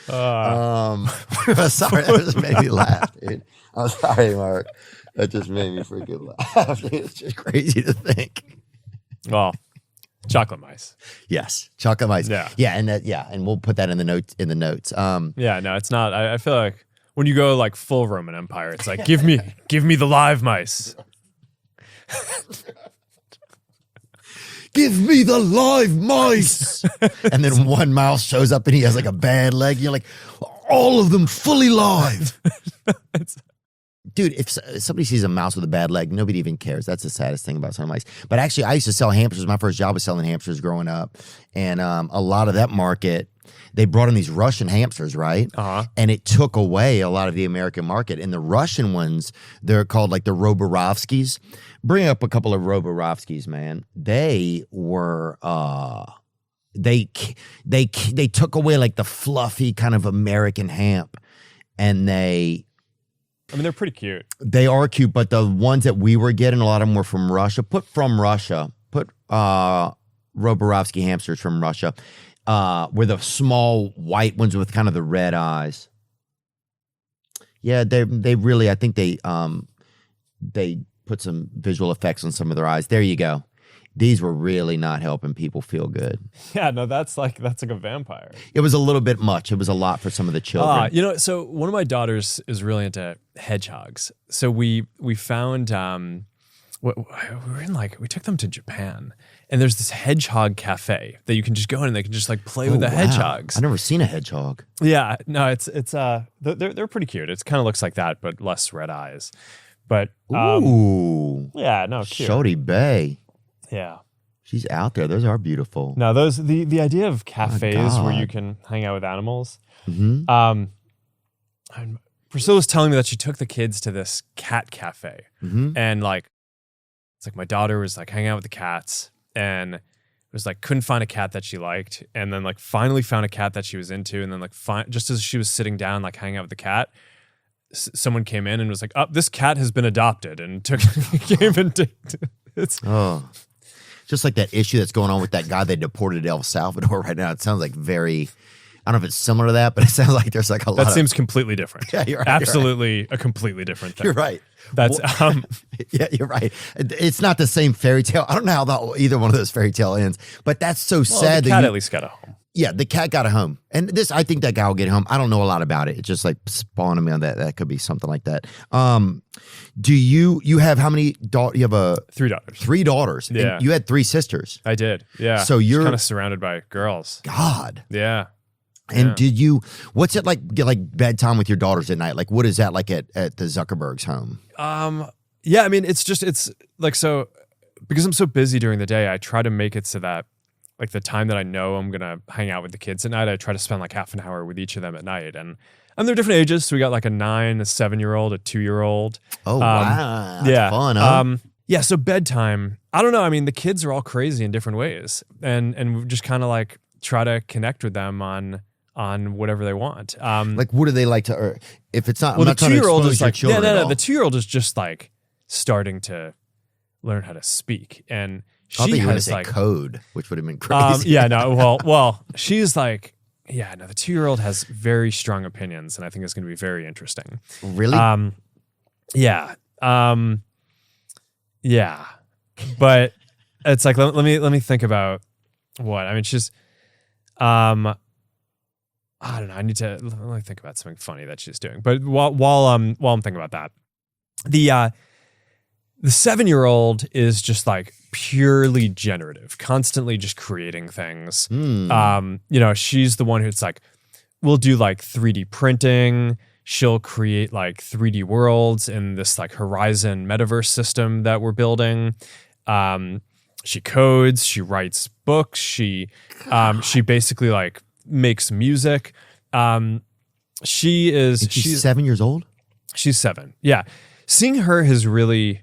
Sorry, that just made me laugh, dude. I'm sorry, Mark. That just made me freaking laugh. It's just crazy to think. Well, chocolate mice. Yes, chocolate mice. Yeah, and we'll put that in the notes. Yeah, no, it's not. I feel like when you go like full Roman Empire, it's like give me the live mice. Give me the live mice. And then one mouse shows up and he has like a bad leg. You're like, all of them fully live. dude, if somebody sees a mouse with a bad leg, nobody even cares. That's the saddest thing about some mice. But actually, I used to sell hamsters. My first job was selling hamsters growing up. And a lot of that market, they brought in these Russian hamsters, right? And it took away a lot of the American market. And the Russian ones, they're called like the Roborovskis. Bring up a couple of Roborovskis, man. They were... They took away like the fluffy kind of American hamp, and I mean, they're pretty cute. They are cute, but the ones that we were getting, a lot of them were from Russia. Put Roborovsky hamsters from Russia, were the small white ones with kind of the red eyes. Yeah, they really, I think they put some visual effects on some of their eyes. There you go. These were really not helping people feel good. Yeah, no, that's like a vampire. It was a little bit much. It was a lot for some of the children. So one of my daughters is really into hedgehogs. So we found we took them to Japan, and there's this hedgehog cafe that you can just go in and they can just like play with the hedgehogs. I've never seen a hedgehog. Yeah, no, it's they're pretty cute. It kind of looks like that, but less red eyes. But ooh, yeah, no, cute. Shorty Bay. Yeah. She's out there. Those are beautiful. No, the idea of cafes where you can hang out with animals. Priscilla was telling me that she took the kids to this cat cafe. And like, it's like my daughter was like hanging out with the cats and was like, couldn't find a cat that she liked. And then like finally found a cat that she was into. And then like, just as she was sitting down, like hanging out with the cat, someone came in and was like, oh, this cat has been adopted, and came and it's just like that issue that's going on with that guy they deported to El Salvador right now. It sounds like I don't know if it's similar to that, but it sounds like there's like a lot. That seems completely different. Yeah, you're right. Absolutely a completely different thing. You're right. That's yeah, you're right. It's not the same fairy tale. I don't know how either one of those fairy tale ends, but that's so sad. The cat at least got a home. Yeah, the cat got a home. And I think that guy will get home. I don't know a lot about it. It's just like spawning me on that. That could be something like that. Do you have how many daughters? You have 3 daughters. 3 daughters. Yeah. And you had 3 sisters. I did. Yeah. So you're kind of surrounded by girls. God. Yeah. And what's it like get like bedtime with your daughters at night? Like what is that like at the Zuckerberg's home? Yeah, I mean, it's like, so because I'm so busy during the day, I try to make it so that like the time that I know I'm going to hang out with the kids at night, I try to spend like half an hour with each of them at night. And they're different ages. So we got like a 9, a 7-year-old, a 2-year-old. Oh, wow. That's fun, huh? Yeah. So bedtime, I don't know. I mean, the kids are all crazy in different ways, and we just kind of like try to connect with them on whatever they want. Like, what do they like to, if it's not, well, I'm not the 2-year-old is like, no, the 2-year-old is just like starting to learn how to speak. And she has like code, which would have been crazy. Well, she's like, yeah, no, the 2-year-old has very strong opinions, and I think it's going to be very interesting. Really? Yeah. Yeah. But it's like, let me think about what, I mean, she's, I don't know. I need to let me think about something funny that she's doing. But while I'm thinking about that, the 7-year-old is just like purely generative, constantly just creating things. She's the one who's like, we'll do like 3D printing. She'll create like 3D worlds in this like Horizon metaverse system that we're building. She codes, she writes books, she basically like makes music. She's 7 years old? She's 7. Yeah. Seeing her has really,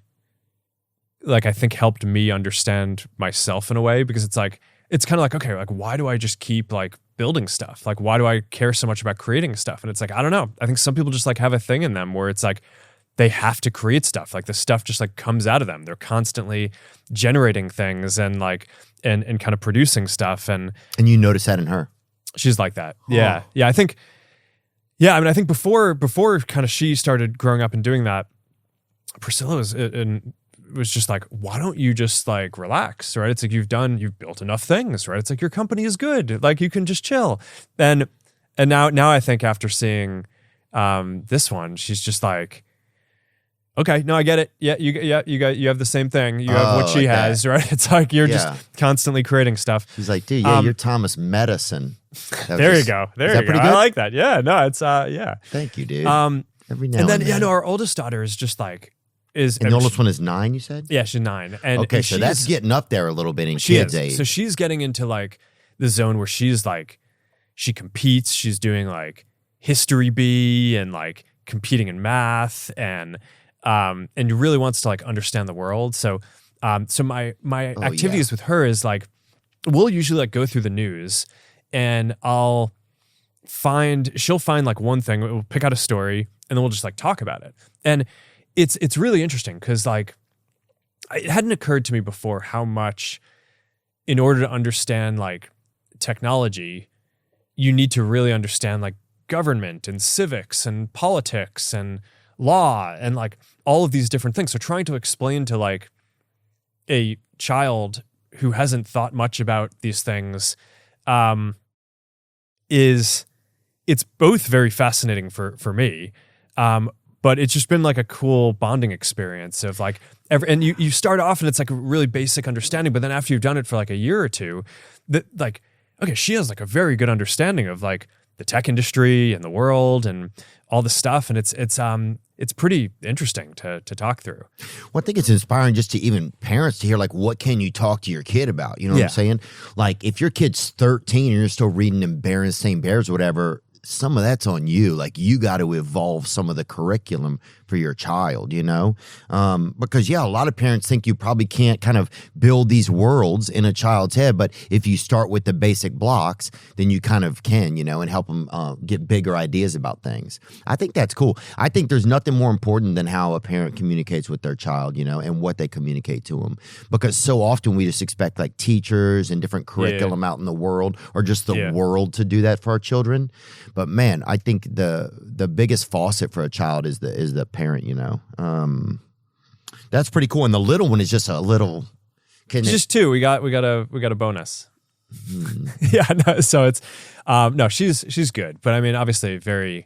like, I think helped me understand myself in a way, because it's like, it's kind of like, okay, like, why do I just keep like building stuff? Like, why do I care so much about creating stuff? And it's like, I don't know. I think some people just like have a thing in them where it's like, they have to create stuff. Like the stuff just like comes out of them. They're constantly generating things and like, and kind of producing stuff. And you notice that in her? She's like that. Yeah. Oh. Yeah. I think before kind of she started growing up and doing that, Priscilla was just like, why don't you just like relax, right? It's like, you've built enough things, right? It's like, your company is good. Like, you can just chill. And now I think after seeing this one, she's just like, okay, no, I get it. Yeah, you have the same thing. You have what she has, right? It's like, you're just constantly creating stuff. She's like, dude, you're Thomas Medicine. There you go. There you go. I like that. Yeah, no, it's yeah. Thank you, dude. every now and then. Our oldest daughter is just like, and the oldest one is 9, you said? Yeah, she's 9. Okay, so that's getting up there a little bit in kids' age. So she's getting into like the zone where she's like, she competes. She's doing like history B and like competing in math and really wants to like understand the world. So my activities with her is like, we'll usually like go through the news and she'll find like one thing, we'll pick out a story and then we'll just like talk about it. And it's really interesting because like it hadn't occurred to me before how much in order to understand like technology, you need to really understand like government and civics and politics and law and like all of these different things. So trying to explain to like a child who hasn't thought much about these things it's both very fascinating for me, but it's just been like a cool bonding experience of like and you start off and it's like a really basic understanding, but then after you've done it for like a year or two, that like, okay, she has like a very good understanding of like the tech industry and the world and all this stuff, and it's pretty interesting to talk through. Well, I think it's inspiring just to even parents to hear like, what can you talk to your kid about? You know what I'm saying? Like if your kid's 13 and you're still reading them Berenstain Bears or whatever, some of that's on you. Like you got to evolve some of the curriculum for your child, you know? Because a lot of parents think you probably can't kind of build these worlds in a child's head, but if you start with the basic blocks, then you kind of can, you know, and help them get bigger ideas about things. I think that's cool. I think there's nothing more important than how a parent communicates with their child, you know, and what they communicate to them. Because so often we just expect like teachers and different curriculum out in the world or just the world to do that for our children. But man, I think the biggest faucet for a child is the parent, you know. That's pretty cool. And the little one is just a little. Just 2. We got a bonus. So it's no, she's good, but I mean, obviously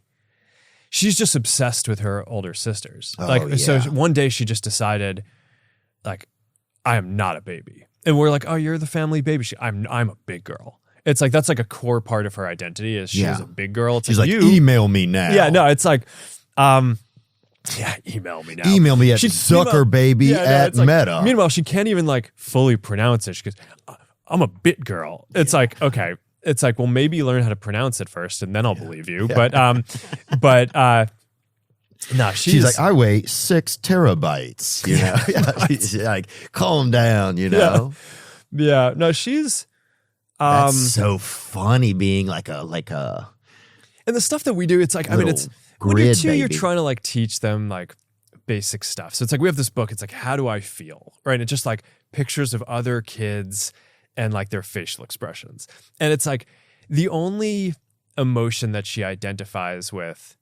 she's just obsessed with her older sisters. So one day she just decided, like, I am not a baby, and we're like, oh, you're the family baby. I'm a big girl. It's like that's like a core part of her identity is she's a big girl. It's she's like email me now. Yeah, no, it's like, email me now. Email me at Zuckerbaby at Meta. Meanwhile, she can't even like fully pronounce it. She goes, I'm a bit girl. It's like, okay. It's like, well, maybe learn how to pronounce it first and then I'll believe you. Yeah. But no, she's like, I weigh 6 terabytes, you know? She's like, calm down, you know? Yeah. No, she's, that's so funny being like a, and the stuff that we do, it's like, I mean, it's, when you're 2, you're trying to like teach them like basic stuff. So it's like, we have this book, it's like, how do I feel? Right. And it's just like pictures of other kids and like their facial expressions. And it's like the only emotion that she identifies with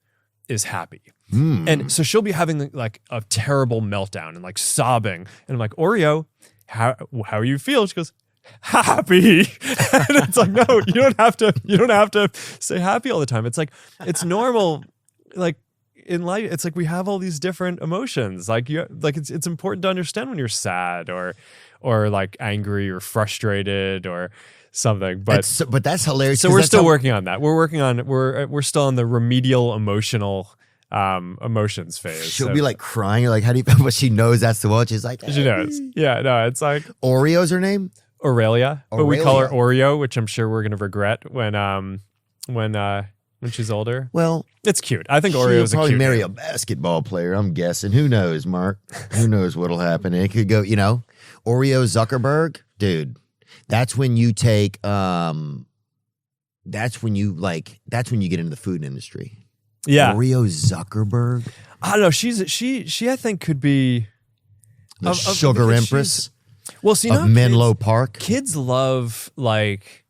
is happy. And so she'll be having like a terrible meltdown and like sobbing. And I'm like, Oreo, how you feel? She goes, happy. And it's like, no, you don't have to say happy all the time. It's like, it's normal. Like in life, it's like we have all these different emotions. Like it's important to understand when you're sad or like angry or frustrated or something. But that's hilarious. So we're still working on that. We're still on the remedial emotional emotions phase. She'll be like crying. You're like, how do you feel? But she knows that's the one. She's like, hey. She knows. Yeah, no, it's like Oreo's her name? Aurelia. But we call her Oreo, which I'm sure we're gonna regret when she's older. Well, it's cute. I think Oreo's probably cute marry name. a basketball player. I'm guessing. Who knows, Mark? Who knows what'll happen? It could go. You know, Oreo Zuckerberg, dude. That's when you take. That's when you get into the food industry. Yeah, Oreo Zuckerberg. I don't know. She I think could be the sugar empress. Well, see, of Menlo Park. Kids love like.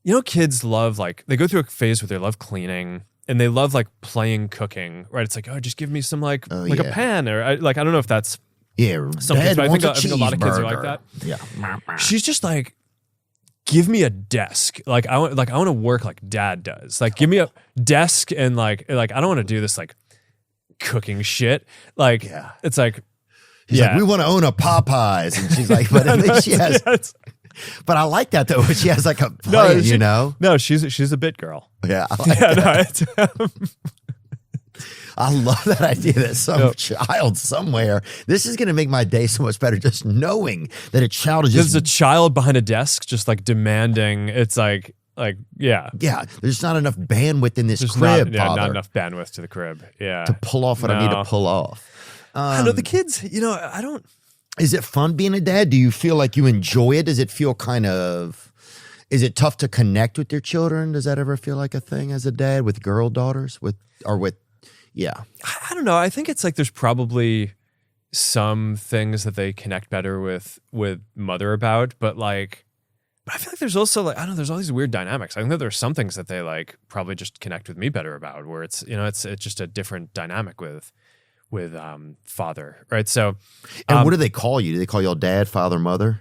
You know, kids love, like, they go through a phase where they love cleaning and they love, like, playing cooking, right? It's like, oh, just give me some, like a pan or, I don't know if that's some kids, but I think a lot of kids are like that. Yeah. She's just like, give me a desk. Like, I want to work like dad does. Like, give me a desk and, like I don't want to do this, like, cooking shit. Like, it's like, He's like, we want to own a Popeyes. And she's like, but at least she has... But I like that though. She has like a plan, you know. No, she's a bit girl. Yeah, I like that. I love that idea that some child somewhere, this is going to make my day so much better just knowing that a child is just. There's a child behind a desk just like demanding, it's like, yeah. Yeah, there's not enough bandwidth in this crib, Father. Not enough bandwidth to the crib, yeah. To pull off what I need to pull off. I know the kids, I don't. Is it fun being a dad? Do you feel like you enjoy it? Does it feel kind of, is it tough to connect with your children? Does that ever feel like a thing as a dad with girl daughters yeah. I don't know. I think it's like there's probably some things that they connect better with mother about, but I feel like there's also I don't know, there's all these weird dynamics. I think that there's some things that they probably just connect with me better about, where it's, it's just a different dynamic with father, right? So, and what do they call you? Do they call y'all dad, father, mother?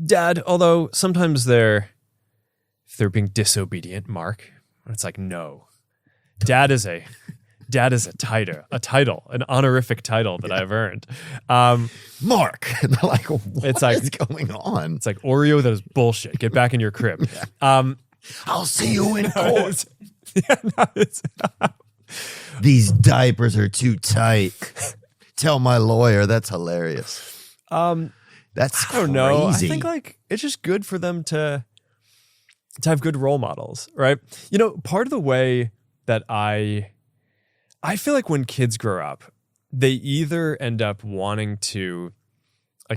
Dad, although sometimes if they're being disobedient, Mark, it's like, no. Dad is a title, an honorific title that I've earned. Mark. And they're like, what is going on? It's like, Oreo, that is bullshit. Get back in your crib. I'll see you in court. These diapers are too tight. Tell my lawyer. That's hilarious. That's I don't know. I think it's just good for them to have good role models, right? Part of the way that I feel like when kids grow up, they either end up wanting to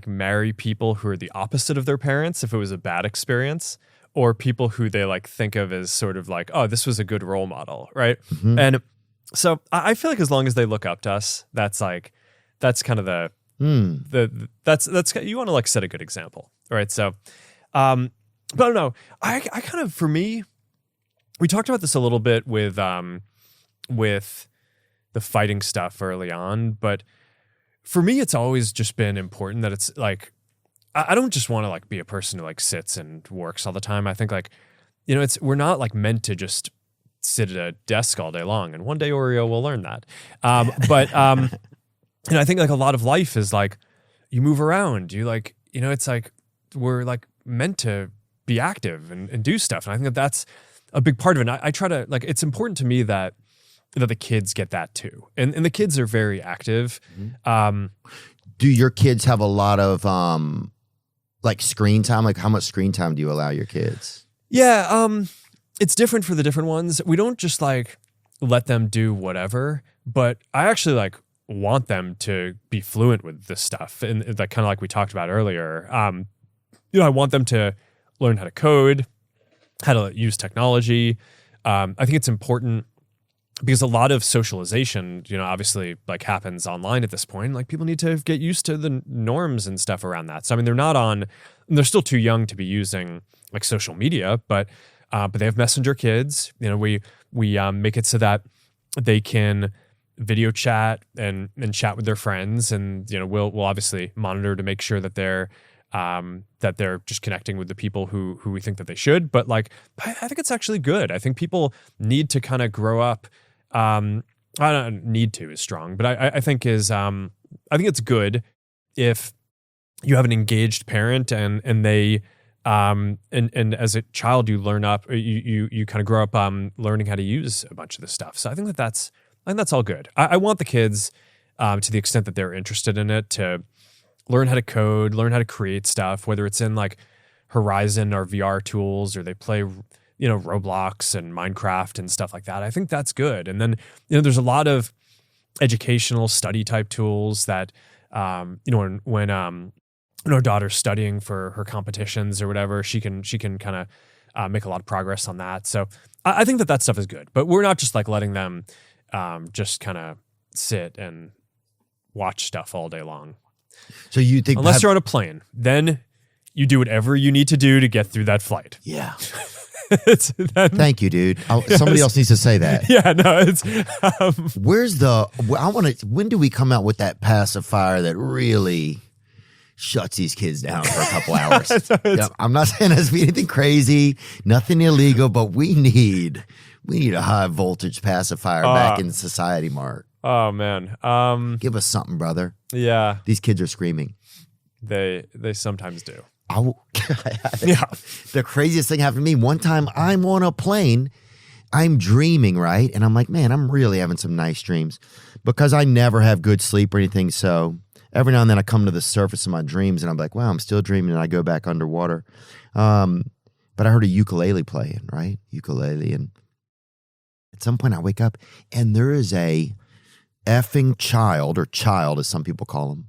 marry people who are the opposite of their parents if it was a bad experience, or people who they think of as sort of oh, this was a good role model, right? Mm-hmm. And so I feel like as long as they look up to us, that's kind of that's you want to set a good example, right? So, but I don't know. I kind of, for me, we talked about this a little bit with the fighting stuff early on, but for me, it's always just been important that it's I don't just want to be a person who sits and works all the time. I think we're not meant to just sit at a desk all day long, and one day Oreo will learn that. But I think a lot of life is you move around, you it's we're meant to be active and do stuff, and I think that's a big part of it. And I try to it's important to me that the kids get that too, and the kids are very active. Mm-hmm. Do your kids have a lot of screen time? How much screen time do you allow your kids? Yeah, it's different for the different ones. We don't just let them do whatever, but I actually want them to be fluent with this stuff, and kind of we talked about earlier. I want them to learn how to code, how to use technology. I think it's important because a lot of socialization, obviously happens online at this point. People need to get used to the norms and stuff around that. So I mean, they're still too young to be using social media, but they have Messenger kids. We make it so that they can video chat and chat with their friends, and we'll obviously monitor to make sure that they're just connecting with the people who we think that they should. But I think it's actually good. I think people need to kind of grow up. I don't need to is strong, but I think I think it's good if you have an engaged parent and they and as a child you learn up, you kind of grow up learning how to use a bunch of this stuff. So I think that's all good. I want the kids to the extent that they're interested in it to learn how to code, learn how to create stuff, whether it's in Horizon or VR tools, or they play Roblox and Minecraft and stuff like that. I think that's good. And then there's a lot of educational study type tools that when our daughter's studying for her competitions or whatever, she can kind of make a lot of progress on that. So I think that stuff is good, but we're not just letting them just kind of sit and watch stuff all day long. So you think unless you're on a plane, then you do whatever you need to do to get through that flight. Yeah. Thank you, dude. Somebody else needs to say that. Yeah, no, it's when do we come out with that pacifier that really shuts these kids down for a couple hours? I'm not saying this to be anything crazy, nothing illegal, but we need a high voltage pacifier back in society, Mark. Oh man. Give us something, brother. Yeah. These kids are screaming. They sometimes do. The craziest thing happened to me one time. I'm on a plane I'm dreaming, right? And I'm like, man, I'm really having some nice dreams because I never have good sleep or anything. So every now and then I come to the surface of my dreams and I'm like, wow, I'm still dreaming, and I go back underwater. But I heard a ukulele playing, right? Ukulele. And at some point I wake up and there is a effing child, or child as some people call him,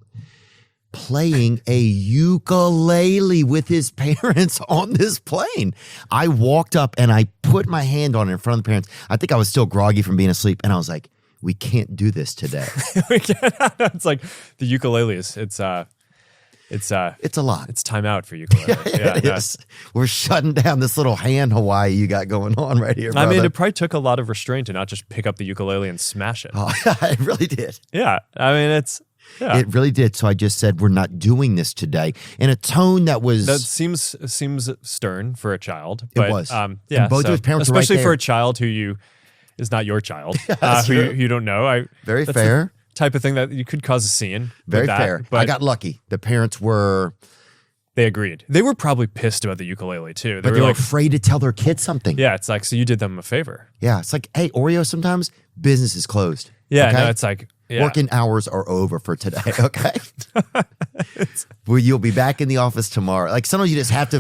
playing a ukulele with his parents on this plane. I walked up and I put my hand on it in front of the parents. I think I was still groggy from being asleep. And I was like, we can't do this today. It's like the ukulele is, it's a lot. It's time out for ukulele. Yeah, it is. We're shutting down this little hand Hawaii you got going on right here, brother. I mean, it probably took a lot of restraint to not just pick up the ukulele and smash it. Oh, it really did. Yeah. I mean, it really did. So I just said, we're not doing this today in a tone that seems stern for a child. But, it was. Yeah. And both of his parents were right especially there. for a child who is not your child, who you don't know. Very fair. Type of thing that you could cause a scene. Very fair. But I got lucky. The parents they agreed. They were probably pissed about the ukulele too. They were afraid to tell their kids something. Yeah, it's like, so you did them a favor. Yeah, it's like, hey, Oreo, sometimes business is closed. Yeah, okay? no, it's like, yeah. Working hours are over for today, okay? Well, you'll be back in the office tomorrow. Like sometimes you just have to,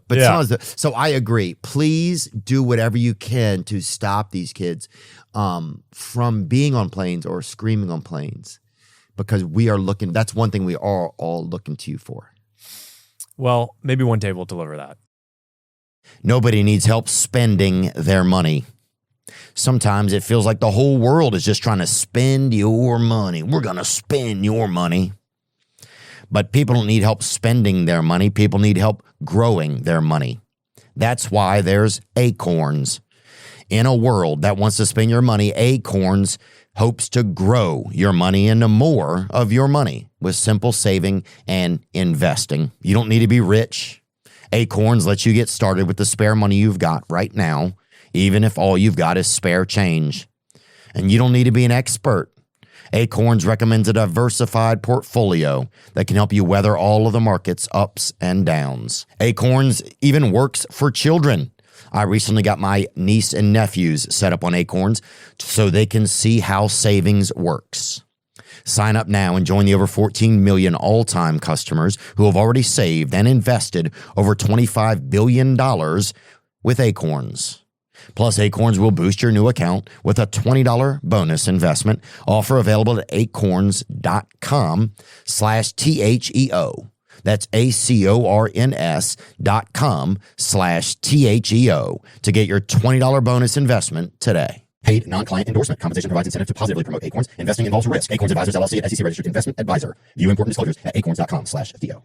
but sometimes. So I agree. Please do whatever you can to stop these kids from being on planes or screaming on planes, because that's one thing we are all looking to you for. Well, maybe one day we'll deliver that. Nobody needs help spending their money. Sometimes it feels like the whole world is just trying to spend your money. We're going to spend your money. But people don't need help spending their money. People need help growing their money. That's why there's Acorns. In a world that wants to spend your money, Acorns hopes to grow your money into more of your money with simple saving and investing. You don't need to be rich. Acorns lets you get started with the spare money you've got right now, even if all you've got is spare change. And you don't need to be an expert. Acorns recommends a diversified portfolio that can help you weather all of the market's ups and downs. Acorns even works for children. I recently got my niece and nephews set up on Acorns so they can see how savings works. Sign up now and join the over 14 million all-time customers who have already saved and invested over $25 billion with Acorns. Plus, Acorns will boost your new account with a $20 bonus investment. Offer available at acorns.com/THEO. That's acorns.com/THEO to get your $20 bonus investment today. Paid non-client endorsement. Compensation provides incentive to positively promote Acorns. Investing involves risk. Acorns Advisors LLC, an SEC registered investment advisor. View important disclosures at acorns.com/Theo.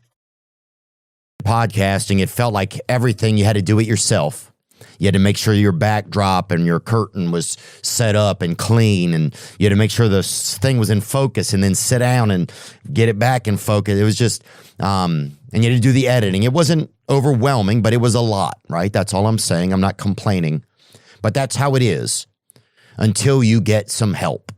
Podcasting, it felt like everything you had to do it yourself. You had to make sure your backdrop and your curtain was set up and clean, and you had to make sure the thing was in focus, and then sit down and get it back in focus. It was just, and you had to do the editing. It wasn't overwhelming, but it was a lot, right? That's all I'm saying. I'm not complaining, but that's how it is until you get some help.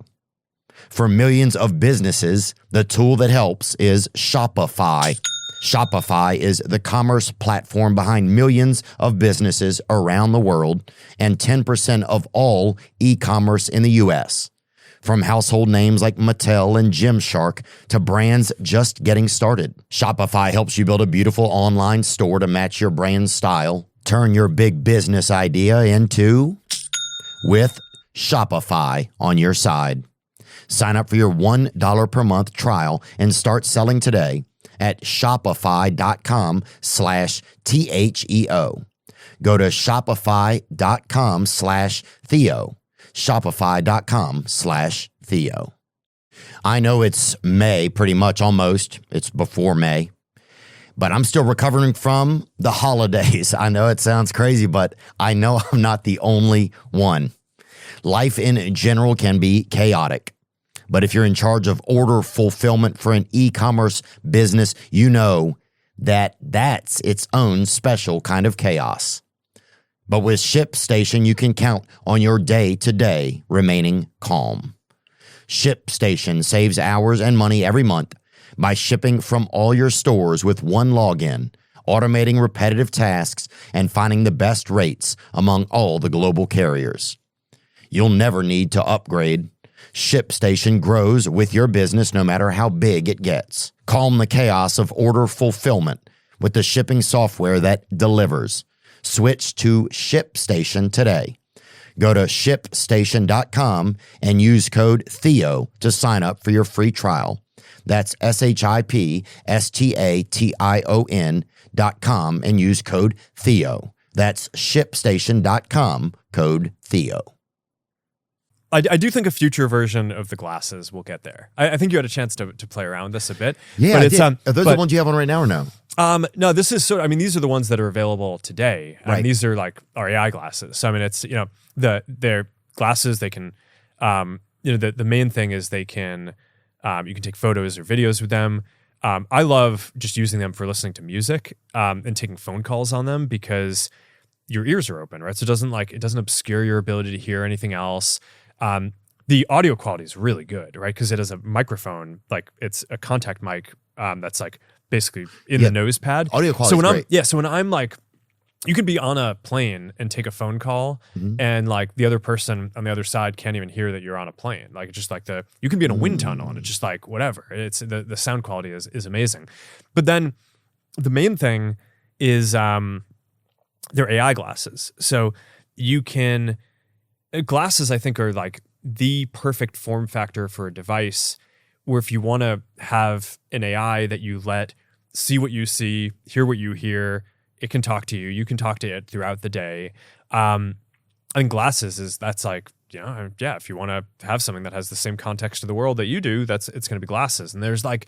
For millions of businesses, the tool that helps is Shopify. Shopify is the commerce platform behind millions of businesses around the world and 10% of all e-commerce in the U.S. From household names like Mattel and Gymshark to brands just getting started. Shopify helps you build a beautiful online store to match your brand style. Turn your big business idea into with Shopify on your side. Sign up for your $1 per month trial and start selling today at shopify.com/THEO. Go to shopify.com/Theo. Shopify.com/Theo. I know it's May, pretty much, almost. It's before May. But I'm still recovering from the holidays. I know it sounds crazy, but I know I'm not the only one. Life in general can be chaotic. But if you're in charge of order fulfillment for an e-commerce business, you know that that's its own special kind of chaos. But with ShipStation, you can count on your day-to-day remaining calm. ShipStation saves hours and money every month by shipping from all your stores with one login, automating repetitive tasks, and finding the best rates among all the global carriers. You'll never need to upgrade. ShipStation grows with your business no matter how big it gets. Calm the chaos of order fulfillment with the shipping software that delivers. Switch to ShipStation today. Go to ShipStation.com and use code Theo to sign up for your free trial. That's ShipStation.com and use code Theo. That's ShipStation.com, code Theo. I do think a future version of the glasses will get there. I think you had a chance to play around with this a bit. Yeah, but I did. Are those the ones you have on right now or no? No, this is these are the ones that are available today. Right. These are like our AI glasses. So, I mean, it's, they're glasses. They can, the main thing is they can, you can take photos or videos with them. I love just using them for listening to music and taking phone calls on them because your ears are open, right? So it doesn't obscure your ability to hear anything else. The audio quality is really good, right? Because it has a microphone, like it's a contact mic that's like basically in the nose pad. Audio quality is great. So when I'm like, you could be on a plane and take a phone call and like the other person on the other side can't even hear that you're on a plane. Like it's just like you can be in a wind tunnel and it's just like whatever. It's the sound quality is amazing. But then the main thing is they're AI glasses. So you can, glasses I think are like the perfect form factor for a device where if you want to have an AI that you let see what you see, hear what you hear, it can talk to you. You can talk to it throughout the day. I think glasses that's like, if you want to have something that has the same context of the world that you do, it's going to be glasses. And there's like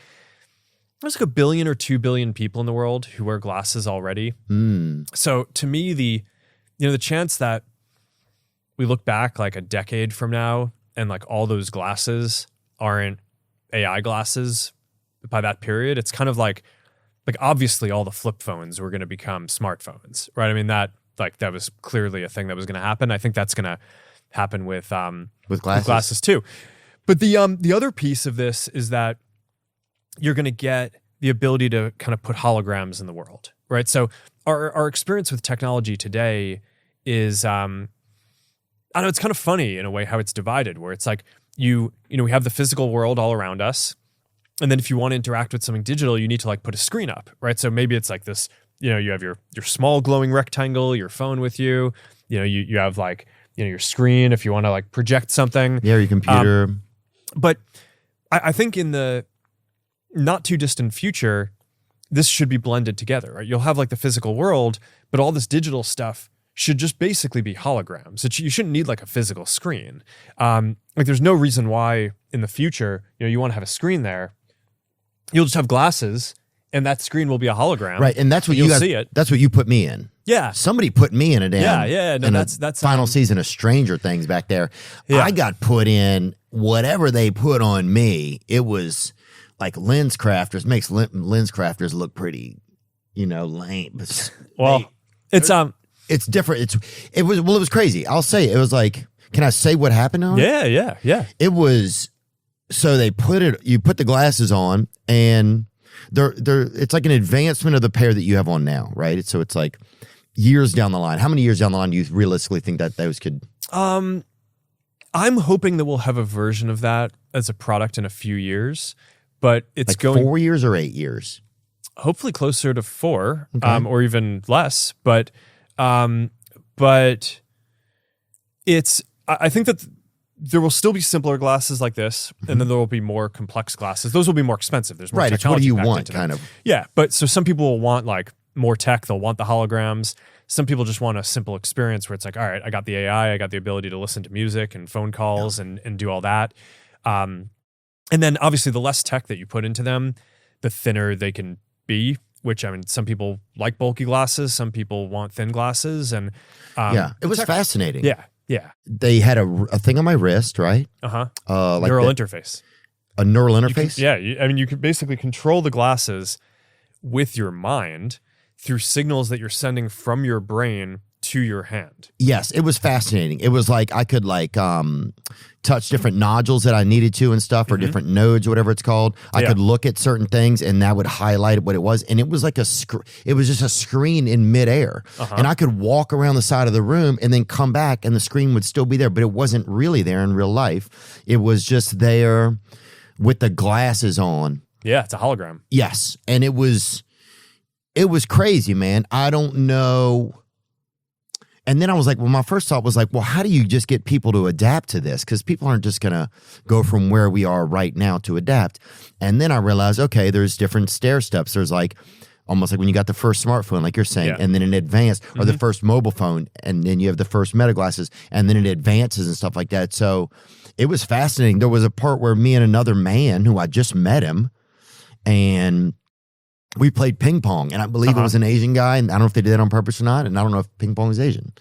1 billion or 2 billion people in the world who wear glasses already. So to me, the chance that we look back like a decade from now and like all those glasses aren't AI glasses by that period, it's kind of like obviously all the flip phones were going to become smartphones, right? I mean, that was clearly a thing that was going to happen. I think that's going to happen with glasses too. But the other piece of this is that you're going to get the ability to kind of put holograms in the world, right? So our experience with technology today is, I don't know, it's kind of funny in a way how it's divided, where it's like we have the physical world all around us. And then if you want to interact with something digital, you need to like put a screen up, right? So maybe it's like this, you have your small glowing rectangle, your phone with you, you have like, your screen if you want to like project something. Yeah, your computer. But I think in the not too distant future, this should be blended together, right? You'll have like the physical world, but all this digital stuff should just basically be holograms. You shouldn't need like a physical screen. Like there's no reason why in the future, you want to have a screen there. You'll just have glasses and that screen will be a hologram. Right. And that's what you'll see it. That's what you put me in. Yeah. Somebody put me in a damn. Yeah. No, that's final season of Stranger Things back there. Yeah. I got put in whatever they put on me. It was like lens crafters makes lens crafters look pretty, lame. But well, it's different. It was crazy. I'll say it was like, can I say what happened on it? Yeah. It was, so you put the glasses on and it's like an advancement of the pair that you have on now, right? So it's like years down the line. How many years down the line do you realistically think that those could? I'm hoping that we'll have a version of that as a product in a few years, but it's like going 4 years or 8 years. Hopefully closer to 4, Okay. or even less. But it's. I think that there will still be simpler glasses like this, and then there will be more complex glasses. Those will be more expensive. There's more Right. It's what do technology you packed want, into kind them. of. Yeah, but so some people will want like more tech. They'll want the holograms. Some people just want a simple experience where it's like, all right, I got the AI, I got the ability to listen to music and phone calls and do all that. And then obviously the less tech that you put into them, the thinner they can be, which I mean, some people like bulky glasses, some people want thin glasses. And it was fascinating. Yeah. They had a thing on my wrist, right? Like neural interface. A neural interface? You could basically control the glasses with your mind through signals that you're sending from your brain to your hand. Yes, it was fascinating. It was like I could like touch different nodules that I needed to and stuff, or different nodes, or whatever it's called. I could look at certain things and that would highlight what it was. And it was like it was just a screen in midair. And I could walk around the side of the room and then come back and the screen would still be there, but it wasn't really there in real life. It was just there with the glasses on. Yeah, it's a hologram. Yes. And it was crazy, man. I don't know. And then I was like, well, my first thought was like, well, how do you just get people to adapt to this? Because people aren't just going to go from where we are right now to adapt. And then I realized, okay, there's different stair steps. There's like almost like when you got the first smartphone, like you're saying, and then an advanced, or the first mobile phone, and then you have the first meta glasses, and then it advances and stuff like that. So it was fascinating. There was a part where me and another man who I just met him, and we played ping pong, and I believe it was an Asian guy, and I don't know if they did that on purpose or not, and I don't know if ping pong is Asian,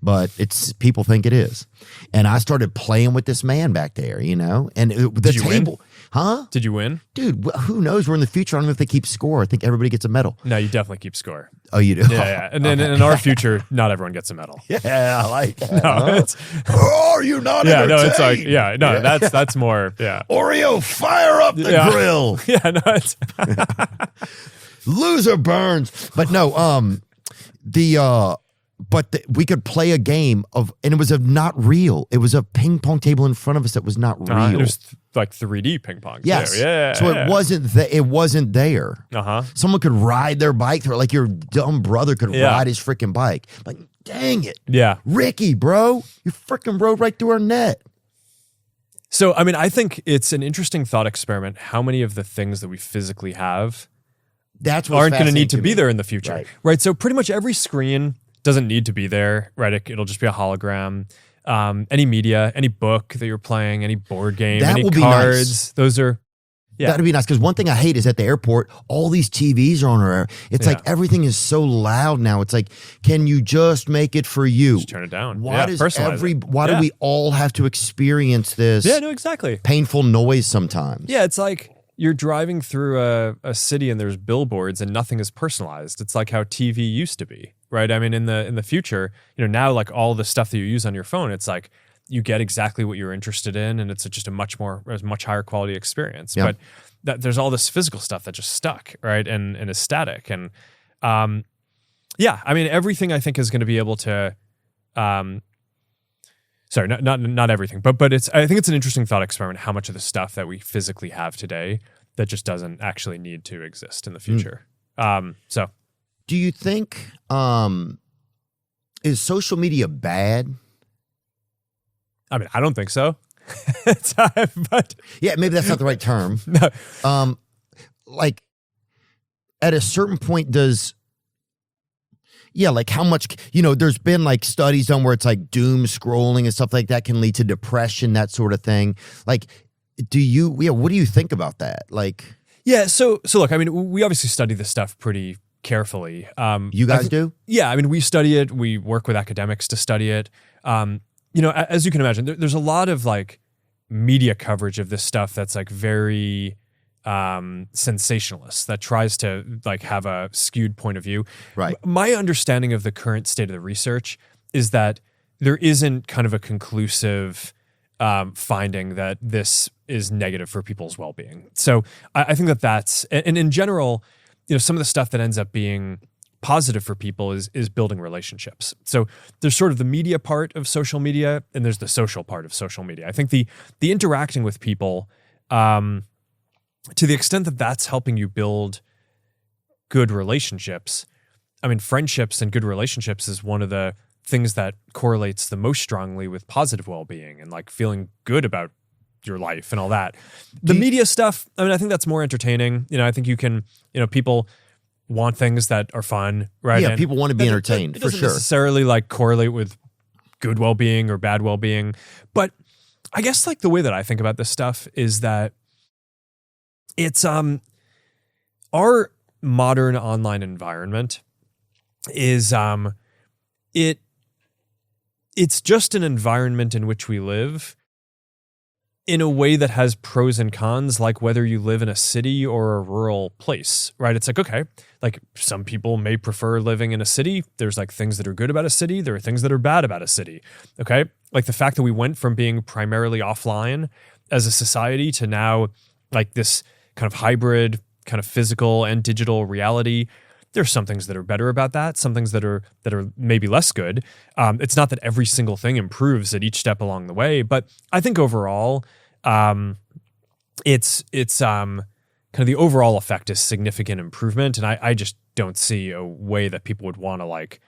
but people think it is. And I started playing with this man back there, you know, and the table, huh? Did you win? Dude, who knows? We're in the future. I don't know if they keep score. I think everybody gets a medal. No, you definitely keep score. Oh, you do? Yeah. And then in our future, not everyone gets a medal. Yeah, I like that. No, it's, are you not entertained? No, it's like, that's more, Oreo, fire up the grill. Yeah, no, it's... Loser burns. But no, we could play a game of, and it was not real. It was a ping pong table in front of us that was not real. It was like 3D ping pong. Yes. Too. Yeah. So it wasn't there. Someone could ride their bike through, like your dumb brother could ride his freaking bike. Like, dang it. Yeah. Ricky, bro, you freaking rode right through our net. So, I mean, I think it's an interesting thought experiment how many of the things that we physically have aren't going to need to be there in the future. Right. So pretty much every screen doesn't need to be there, right? It'll just be a hologram. Any media, any book that you're playing, any board game, any cards, nice. Those are... Yeah. That'd be nice, because one thing I hate is at the airport, all these TVs are on our air. It's like everything is so loud now. It's like, can you just make it for you? Just turn it down. Why do we all have to experience this? Yeah, no, exactly. Painful noise sometimes. Yeah, it's like you're driving through a city and there's billboards and nothing is personalized. It's like how TV used to be, right? I mean, in the future, now like all the stuff that you use on your phone, it's like you get exactly what you're interested in, and it's just a much higher quality experience. But there's all this physical stuff that just stuck, right, and is static. And I mean, everything I think is going to be able to. Sorry, not everything, but I think it's an interesting thought experiment how much of the stuff that we physically have today that just doesn't actually need to exist in the future. So, do you think is social media bad? I mean, I don't think so. But yeah, maybe that's not the right term. No. Like at a certain point, like how much, there's been like studies done where it's like doom scrolling and stuff like that can lead to depression, that sort of thing. Like, what do you think about that? Like, yeah. So look, I mean, we obviously study this stuff pretty carefully. You guys do? Yeah. I mean, we study it. We work with academics to study it. As you can imagine, there's a lot of like media coverage of this stuff that's like very sensationalist, that tries to like have a skewed point of view. Right. My understanding of the current state of the research is that there isn't kind of a conclusive finding that this is negative for people's well-being. So I think that's, and in general, some of the stuff that ends up being positive for people is building relationships. So there's sort of the media part of social media, and there's the social part of social media. I think the interacting with people, to the extent that that's helping you build good relationships, I mean, friendships and good relationships is one of the things that correlates the most strongly with positive well-being and like feeling good about your life and all that. The media stuff, I mean, I think that's more entertaining. I think you can, people want things that are fun, right? Yeah, people want to be entertained, it for doesn't sure. necessarily like correlate with good well-being or bad well-being. But I guess like the way that I think about this stuff is that it's our modern online environment is it's just an environment in which we live in a way that has pros and cons, like whether you live in a city or a rural place, right? It's like, okay, like some people may prefer living in a city. There's like things that are good about a city. There are things that are bad about a city, okay? Like the fact that we went from being primarily offline as a society to now like this kind of hybrid, kind of physical and digital reality. There's some things that are better about that, some things that are maybe less good. It's not that every single thing improves at each step along the way, but I think overall, it's kind of the overall effect is significant improvement, and I just don't see a way that people would want to like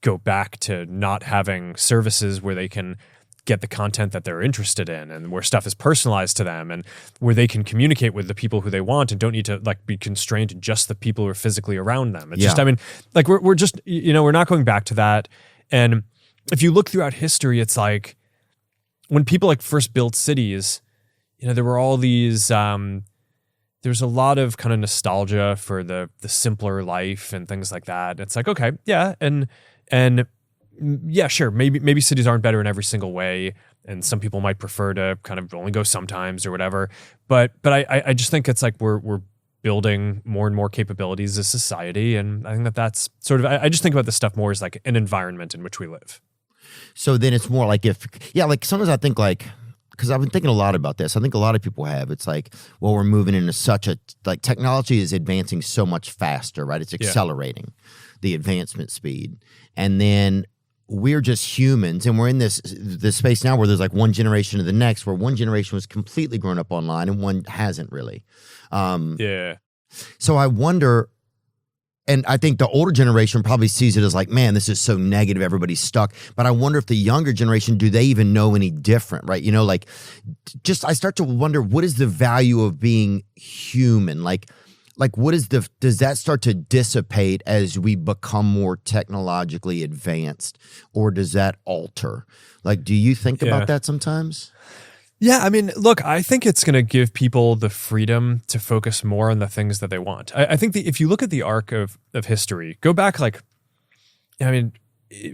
go back to not having services where they can get the content that they're interested in and where stuff is personalized to them and where they can communicate with the people who they want and don't need to like be constrained to just the people who are physically around them. It's just, I mean, like we're just, you know, we're not going back to that. And if you look throughout history, it's like when people like first built cities, you know, there were all these, there's a lot of kind of nostalgia for the simpler life and things like that. It's like, okay, yeah. And yeah, sure. Maybe cities aren't better in every single way, and some people might prefer to kind of only go sometimes or whatever. But I just think it's like we're building more and more capabilities as a society, and I think that's sort of I just think about this stuff more as like an environment in which we live. So then it's more like like sometimes I think like, because I've been thinking a lot about this. I think a lot of people have. It's like, well, we're moving into such a like technology is advancing so much faster, right? It's accelerating the advancement speed, and then we're just humans, and we're in this space now where there's like one generation to the next, where one generation was completely grown up online and one hasn't really. So I wonder, and I think the older generation probably sees it as like, man, this is so negative, everybody's stuck. But I wonder if the younger generation, do they even know any different, right? You know, like just I start to wonder, what is the value of being human? Like what is does that start to dissipate as we become more technologically advanced, or does that alter? Like, do you think about that sometimes? Yeah, I mean, look, I think it's going to give people the freedom to focus more on the things that they want. I think if you look at the arc of history, go back like, I mean,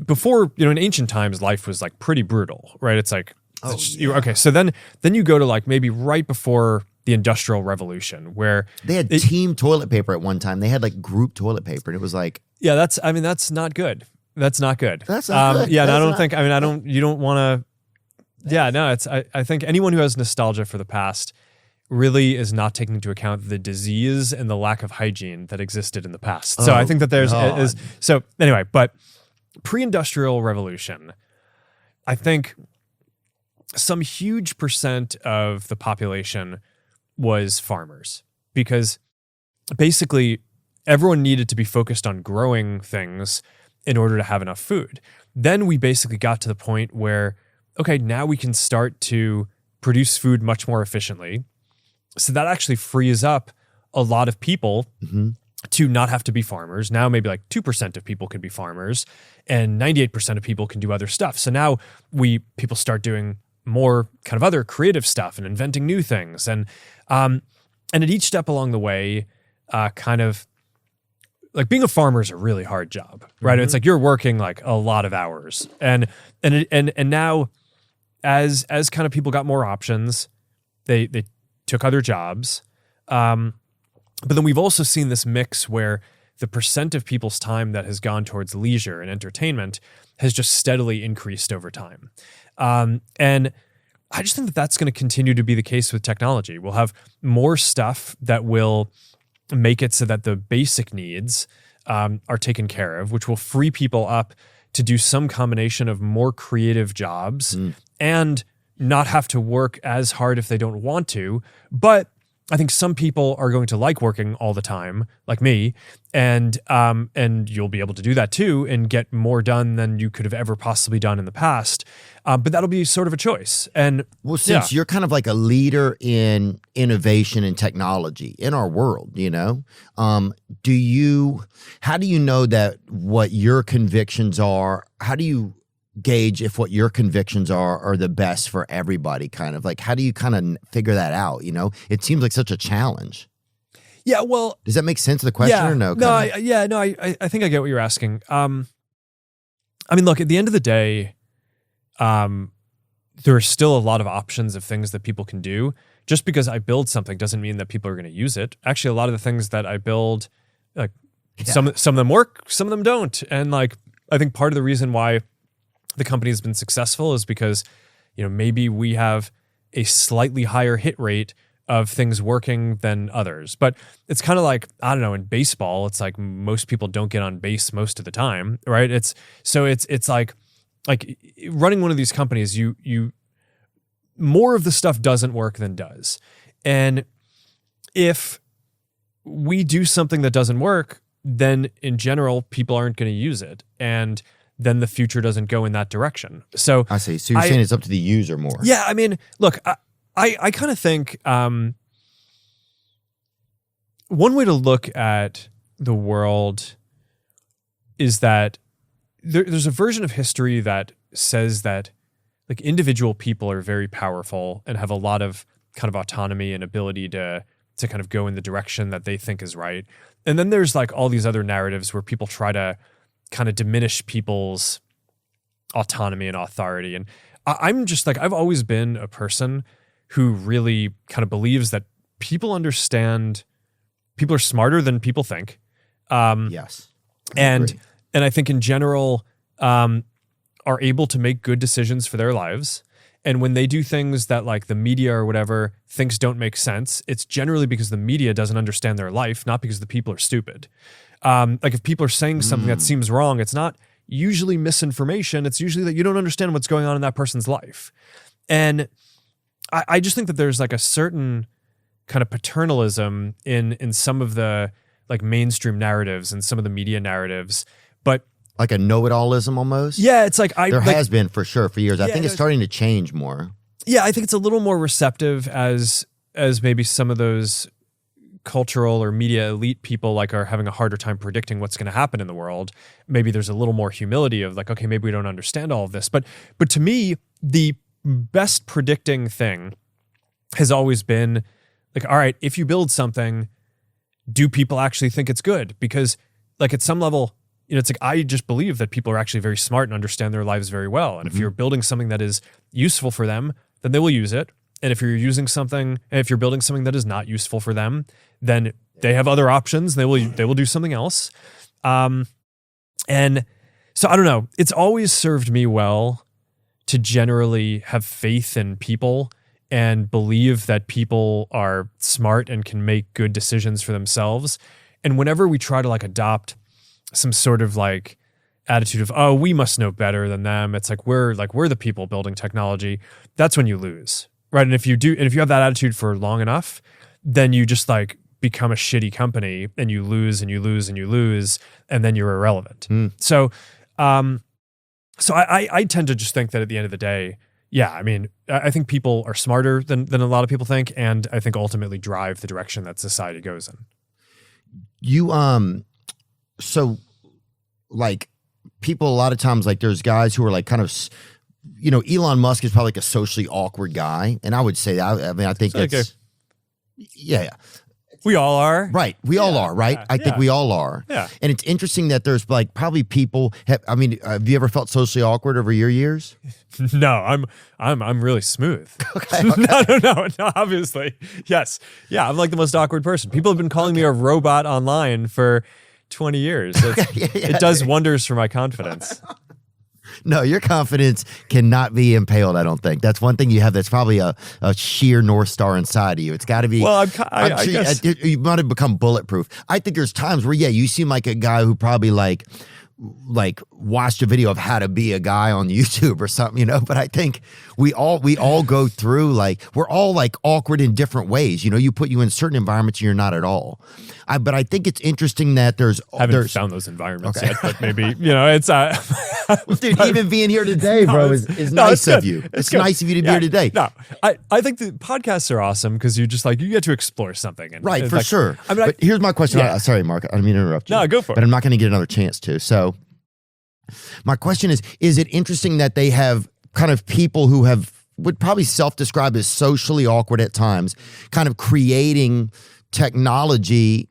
before, you know, in ancient times, life was like pretty brutal, right? It's like, okay, so then you go to like maybe right before the Industrial Revolution, where they had team toilet paper at one time. They had like group toilet paper, and it was like, yeah, that's not good. That's not good. That's not good. Yeah, and I don't think. I mean, you don't want to. Yeah, no, it's. I think anyone who has nostalgia for the past really is not taking into account the disease and the lack of hygiene that existed in the past. So I think that there's so anyway, but pre-industrial revolution, I think some huge percent of the population was farmers, because basically everyone needed to be focused on growing things in order to have enough food. Then we basically got to the point where, okay, now we can start to produce food much more efficiently. So that actually frees up a lot of people to not have to be farmers. Now maybe like 2% of people can be farmers, and 98% of people can do other stuff. So now people start doing more kind of other creative stuff and inventing new things. And at each step along the way, kind of like being a farmer is a really hard job, right? It's like you're working like a lot of hours, and now as kind of people got more options, they took other jobs. But then we've also seen this mix where the percent of people's time that has gone towards leisure and entertainment has just steadily increased over time. And I just think that that's going to continue to be the case with technology. We'll have more stuff that will make it so that the basic needs are taken care of, which will free people up to do some combination of more creative jobs and not have to work as hard if they don't want to. But I think some people are going to like working all the time, like me, and you'll be able to do that too and get more done than you could have ever possibly done in the past. But that'll be sort of a choice. And well, since you're kind of like a leader in innovation and technology in our world, you know, how do you know that what your convictions are? How do you gauge if what your convictions are the best for everybody? Kind of like, how do you kind of figure that out? You know, it seems like such a challenge. Yeah, well, does that make sense of the question or no? I think I get what you're asking. I mean, look, at the end of the day, there are still a lot of options of things that people can do. Just because I build something doesn't mean that people are going to use it. Actually, a lot of the things that I build, like some of them work, some of them don't. And like, I think part of the reason why the company has been successful is because, maybe we have a slightly higher hit rate of things working than others. But it's kind of like, I don't know, in baseball, it's like most people don't get on base most of the time, right? It's like running one of these companies, you more of the stuff doesn't work than does. And if we do something that doesn't work, then in general, people aren't going to use it. And then the future doesn't go in that direction. So I see. So you're saying it's up to the user more. Yeah. I mean, look, I kind of think one way to look at the world is that there's a version of history that says that like individual people are very powerful and have a lot of kind of autonomy and ability to kind of go in the direction that they think is right. And then there's like all these other narratives where people try to kind of diminish people's autonomy and authority. And I'm just like, I've always been a person who really kind of believes that people are smarter than people think. Yes. And I think in general, are able to make good decisions for their lives. And when they do things that like the media or whatever thinks don't make sense, it's generally because the media doesn't understand their life, not because the people are stupid. Like if people are saying something that seems wrong, it's not usually misinformation. It's usually that you don't understand what's going on in that person's life. And I just think that there's like a certain kind of paternalism in some of the like mainstream narratives and some of the media narratives, but like a know-it-allism almost? Yeah, it's like there has been for sure for years. I think it's starting to change more. Yeah, I think it's a little more receptive as maybe some of those cultural or media elite people like are having a harder time predicting what's going to happen in the world. Maybe there's a little more humility of like, okay, maybe we don't understand all of this. But to me, the best predicting thing has always been like, all right, if you build something, do people actually think it's good? Because like at some level, it's like I just believe that people are actually very smart and understand their lives very well. And if you're building something that is useful for them, then they will use it. And if you're building something that is not useful for them, then they have other options. They will do something else. And so I don't know. It's always served me well to generally have faith in people and believe that people are smart and can make good decisions for themselves. And whenever we try to like adopt some sort of like attitude of, oh, we must know better than them, it's like we're the people building technology, that's when you lose, right? And if you have that attitude for long enough, then you just like become a shitty company and you lose and you lose and you lose, and then you're irrelevant. So I tend to just think that at the end of the day, yeah, I mean, I think people are smarter than a lot of people think, and I think ultimately drive the direction that society goes in. So like people, a lot of times, like there's guys who are like kind of, Elon Musk is probably like a socially awkward guy. And I would say that, I mean, I think that's, yeah. We all are. Right. We all are, right? I think we all are. Yeah. And it's interesting that there's like probably people have you ever felt socially awkward over your years? No, I'm really smooth. Okay. No, obviously. Yes. Yeah, I'm like the most awkward person. People have been calling me a robot online for 20 years. It does wonders for my confidence. No, your confidence cannot be impaled, I don't think. That's one thing you have that's probably a sheer North Star inside of you. It's got to be. Well, I guess. You might have become bulletproof. I think there's times where, you seem like a guy who probably like watched a video of how to be a guy on YouTube or something, but I think we all go through, like, we're all like awkward in different ways. You put you in certain environments and you're not at all. But I think it's interesting that I haven't found those environments yet, but maybe, it's dude, even being here today, bro, is nice of you. It's nice of you to be here today. No, I think the podcasts are awesome because you just like, you get to explore something. And right, for like, sure. But here's my question. Sorry, Mark, I didn't mean to interrupt you. No, go for it. But I'm not going to get another chance to. So my question is it interesting that they have kind of people who would probably self-describe as socially awkward at times, kind of creating technology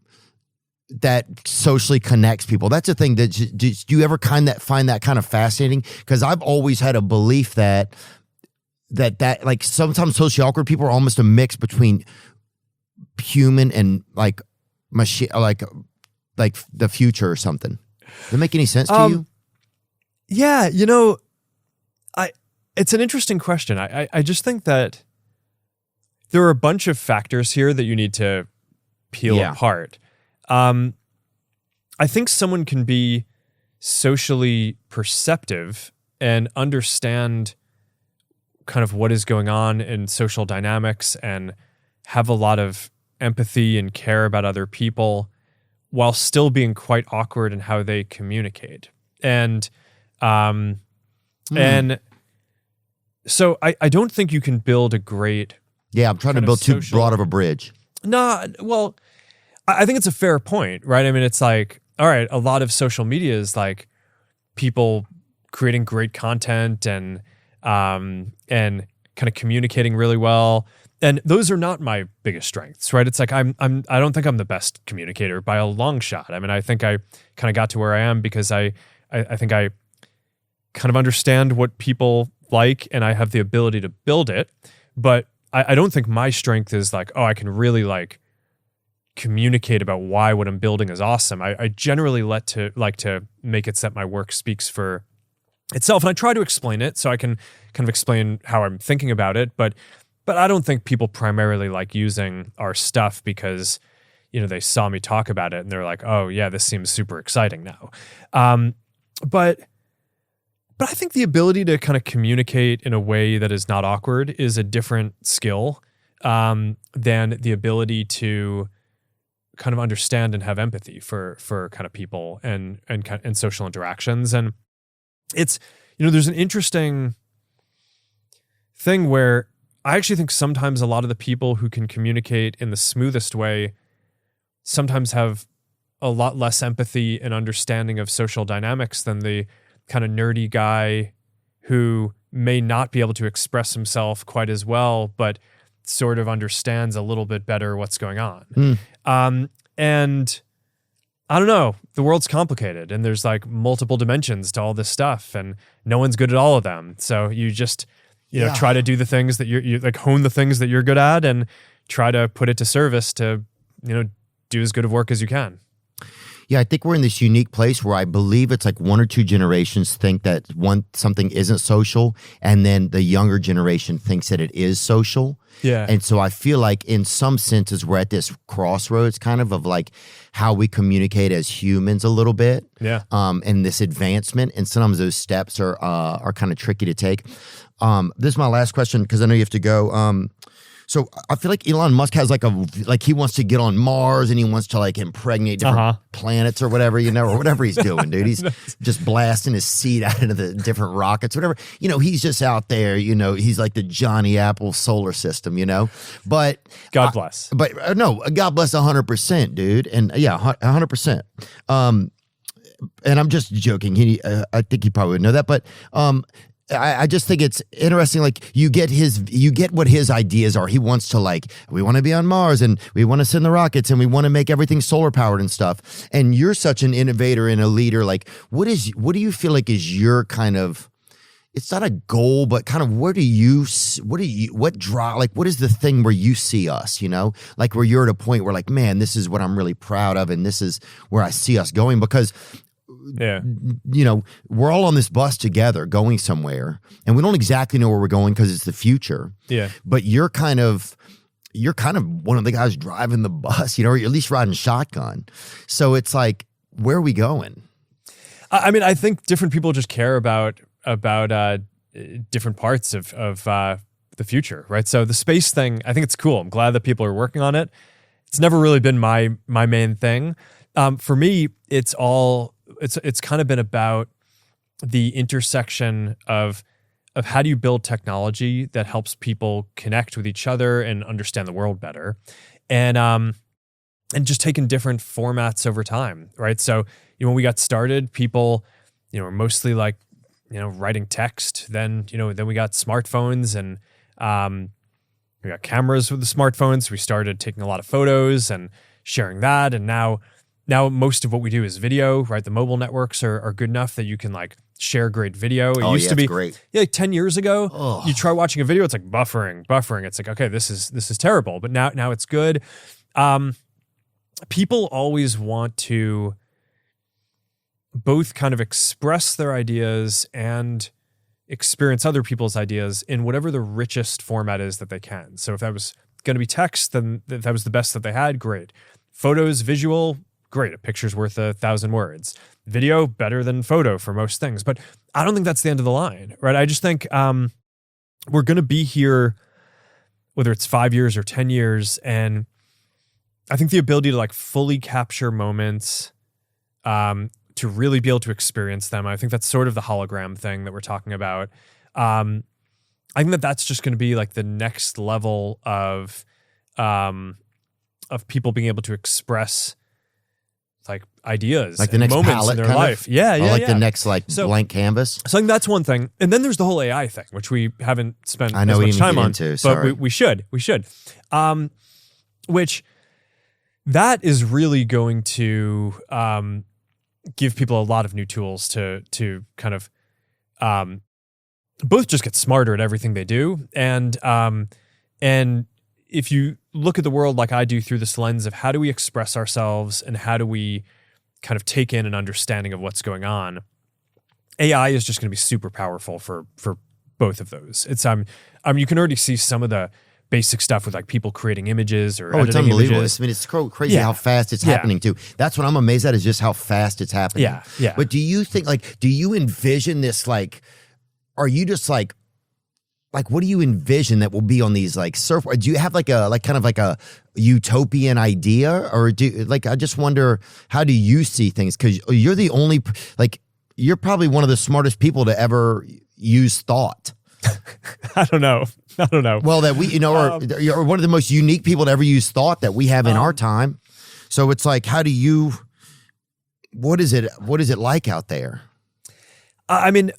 that socially connects people? That's a thing that do you ever find that kind of fascinating? Because I've always had a belief that that like sometimes socially awkward people are almost a mix between human and like machine, like the future or something. Does that make any sense to you? Yeah, it's an interesting question. I just think that there are a bunch of factors here that you need to peel apart. I think someone can be socially perceptive and understand kind of what is going on in social dynamics and have a lot of empathy and care about other people while still being quite awkward in how they communicate. And so I don't think you can build a great... Yeah, I'm trying to build too broad of a bridge. No, well, I think it's a fair point, right? I mean, it's like, all right, a lot of social media is like people creating great content and kind of communicating really well. And those are not my biggest strengths, right? It's like I don't think I'm the best communicator by a long shot. I mean, I think I kind of got to where I am because I think I kind of understand what people like and I have the ability to build it. But I don't think my strength is like, oh, I can really like communicate about why what I'm building is awesome. I generally like to make it so that my work speaks for itself. And I try to explain it so I can kind of explain how I'm thinking about it. But I don't think people primarily like using our stuff because, they saw me talk about it and they're like, oh yeah, this seems super exciting now. But I think the ability to kind of communicate in a way that is not awkward is a different skill than the ability to kind of understand and have empathy for kind of people and social interactions. And it's, there's an interesting thing where I actually think sometimes a lot of the people who can communicate in the smoothest way sometimes have a lot less empathy and understanding of social dynamics than the kind of nerdy guy who may not be able to express himself quite as well, but sort of understands a little bit better what's going on. And I don't know, the world's complicated and there's like multiple dimensions to all this stuff and no one's good at all of them. So you just, try to do the things that you like hone the things that you're good at and try to put it to service to, do as good of work as you can. Yeah, I think we're in this unique place where I believe it's like one or two generations think that something isn't social, and then the younger generation thinks that it is social. Yeah. And so I feel like in some senses we're at this crossroads kind of like how we communicate as humans a little bit. Yeah. And this advancement, and sometimes those steps are kind of tricky to take. This is my last question because I know you have to go. So I feel like Elon Musk has like he wants to get on Mars and he wants to like impregnate different planets or whatever, or whatever he's doing, dude. He's just blasting his seed out into the different rockets, whatever. He's just out there, he's like the Johnny Apple solar system, but God bless. No, God bless 100%, dude. And yeah, 100%. And I'm just joking. I think he probably would know that, but, I just think it's interesting. Like you get what his ideas are. He wants to we want to be on Mars and we want to send the rockets and we want to make everything solar powered and stuff. And you're such an innovator and a leader. Like what do you feel like is your kind of, it's not a goal, but kind of what is the thing where you see us, like where you're at a point where like, man, this is what I'm really proud of. And this is where I see us going because we're all on this bus together going somewhere and we don't exactly know where we're going because it's the future. Yeah. But you're kind of one of the guys driving the bus, or at least riding shotgun. So it's like, where are we going? I mean, I think different people just care about different parts of the future, right? So the space thing, I think it's cool. I'm glad that people are working on it. It's never really been my main thing. For me, it's kind of been about the intersection of how do you build technology that helps people connect with each other and understand the world better, and just taking different formats over time, right? So when we got started, people were mostly like writing text. Then then we got smartphones and we got cameras with the smartphones. We started taking a lot of photos and sharing that, and now Now most of what we do is video, right? The mobile networks are good enough that you can like share great video. It used to be great. Yeah, like 10 years ago, you try watching a video, it's like buffering. It's like, okay, this is terrible. But now it's good. People always want to both kind of express their ideas and experience other people's ideas in whatever the richest format is that they can. So if that was going to be text, then that was the best that they had, great. Photos, visual, great. A picture's worth 1,000 words. Video, better than photo for most things. But I don't think that's the end of the line, right? I just think we're going to be here, whether it's 5 years or 10 years, and I think the ability to like fully capture moments, to really be able to experience them. I think that's sort of the hologram thing that we're talking about. I think that's just going to be like the next level of people being able to express like ideas, like the next moments palette in their life. Yeah. The next blank canvas. So I think that's one thing. And then there's the whole AI thing, which we haven't spent as much time on, but we should. Which that is really going to give people a lot of new tools to kind of both just get smarter at everything they do, and if you look at the world like I do through this lens of how do we express ourselves and how do we kind of take in an understanding of what's going on, AI is just going to be super powerful for both of those. It's you can already see some of the basic stuff with like people creating images or editing it's unbelievable. Images. I mean, it's crazy how fast it's happening too. That's what I'm amazed at, is just how fast it's happening. Yeah. But do you think, like, do you envision this, like, are you just like what do you envision that will be on these like surf? Do you have like kind of a utopian idea, or I just wonder, how do you see things? Because you're the only, like, you're probably one of the smartest people to ever use thought. I don't know. Well, that we, you're one of the most unique people to ever use thought that we have in our time. So it's like, what is it like out there? I mean,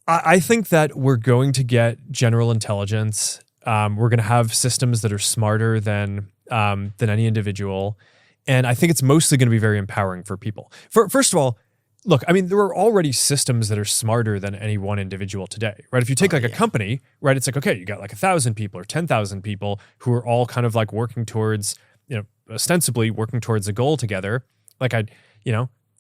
I think that we're going to get general intelligence. We're going to have systems that are smarter than any individual. And I think it's mostly going to be very empowering for people. First of all, look, I mean, there are already systems that are smarter than any one individual today, right? If you take a company, right, it's like, okay, you got like 1,000 people or 10,000 people who are all kind of like working towards, ostensibly working towards a goal together. Like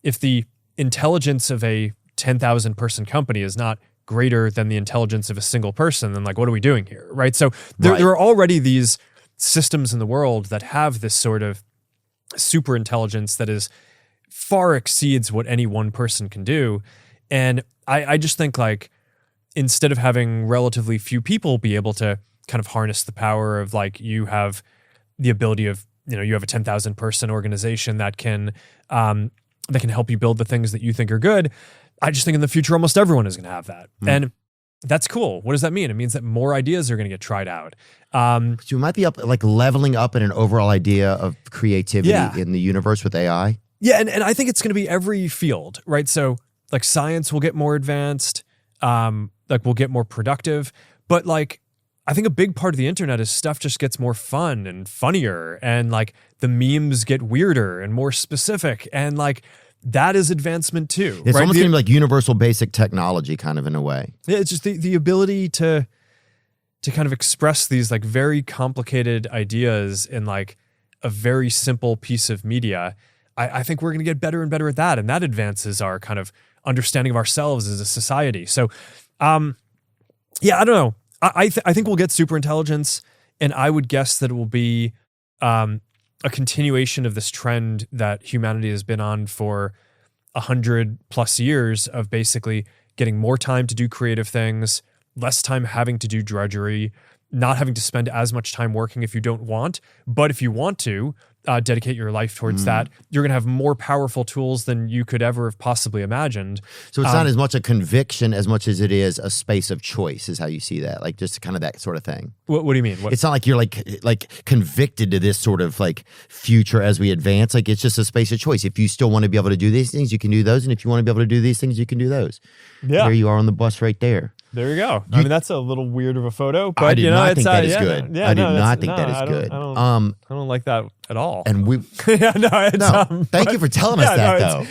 if the intelligence of a 10,000 person company is not greater than the intelligence of a single person, then like, what are we doing here, right? So there are already these systems in the world that have this sort of super intelligence that is far exceeds what any one person can do. And I just think, like, instead of having relatively few people be able to kind of harness the power of, like, you have the ability of, you have a 10,000 person organization that can help you build the things that you think are good. I just think in the future, almost everyone is going to have that. And that's cool. What does that mean? It means that more ideas are going to get tried out. So you might be leveling up in an overall idea of creativity in the universe with AI. Yeah, and I think it's going to be every field, right? So like science will get more advanced, we'll get more productive, but like I think a big part of the internet is stuff just gets more fun and funnier, and like the memes get weirder and more specific, and like that is advancement too. It's right? almost going to be like universal basic technology kind of in a way. Yeah, it's just the ability to kind of express these like very complicated ideas in like a very simple piece of media. I think we're going to get better and better at that, and that advances our kind of understanding of ourselves as a society. So, I don't know. I think we'll get super intelligence, and I would guess that it will be a continuation of this trend that humanity has been on for 100+ years of basically getting more time to do creative things, less time having to do drudgery, not having to spend as much time working if you don't want, but if you want to, dedicate your life towards that, you're going to have more powerful tools than you could ever have possibly imagined. So it's not as much a conviction as much as it is a space of choice, is how you see that, like just kind of that sort of thing. What do you mean? It's not like you're like convicted to this sort of like future as we advance. Like it's just a space of choice. If you still want to be able to do these things, you can do those, and if you want to be able to do these things, you can do those. Yeah, there you are on the bus right there. There you go. I mean, that's a little weird of a photo, but I do not think that is good. I do not think that is good. I don't like that at all. And we, no, thank you for telling us that though.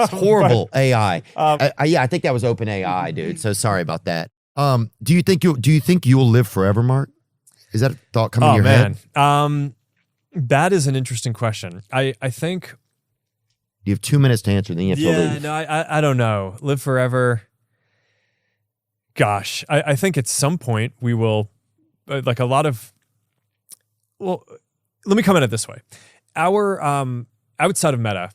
It's horrible AI. I think that was open AI, dude. So sorry about that. Do you think you'll live forever, Mark? Is that a thought coming to your head? That is an interesting question. I think you have 2 minutes to answer. Then you have to leave. No, I don't know. Live forever. Gosh, I think at some point we will, like a lot of. Well, let me come at it this way. Our outside of Meta,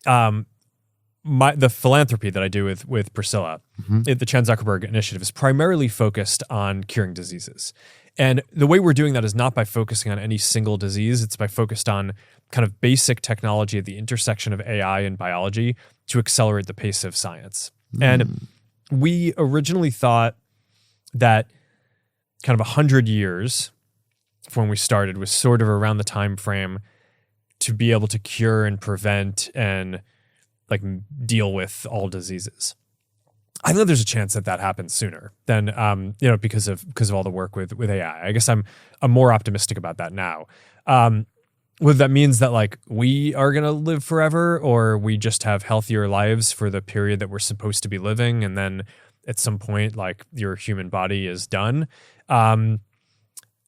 the philanthropy that I do with Priscilla, the Chan Zuckerberg initiative, is primarily focused on curing diseases. And the way we're doing that is not by focusing on any single disease. It's by focused on kind of basic technology at the intersection of AI and biology to accelerate the pace of science. And we originally thought that kind of 100 years from when we started was sort of around the time frame to be able to cure and prevent and like deal with all diseases. I think there's a chance that happens sooner than because of all the work with AI. I guess I'm more optimistic about that now. Whether that means that like we are gonna live forever or we just have healthier lives for the period that we're supposed to be living, and then at some point like your human body is done. I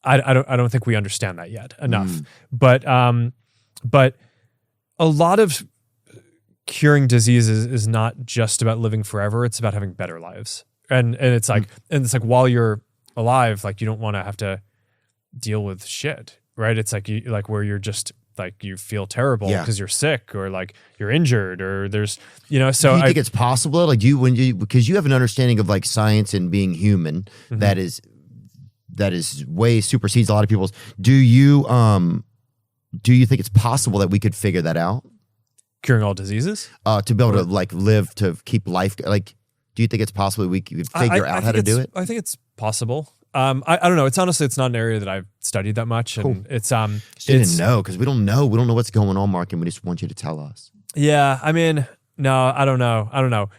don't think we understand that yet enough. But a lot of curing diseases is not just about living forever. It's about having better lives. And it's like, while you're alive, like you don't want to have to deal with shit, right? It's like where you're just like, you feel terrible because you're sick or like you're injured or there's, so do you think it's possible? Like because you have an understanding of like science and being human that is way supersedes a lot of people's. Do you think it's possible that we could figure that out? Curing all diseases? To be able to like live, to keep life. Like, do you think it's possible we could figure out how to do it? I think it's possible. I don't know. It's not an area that I've studied that much. And it's, didn't know because we don't know what's going on, Mark, and we just want you to tell us. Yeah. I mean, no, I don't know.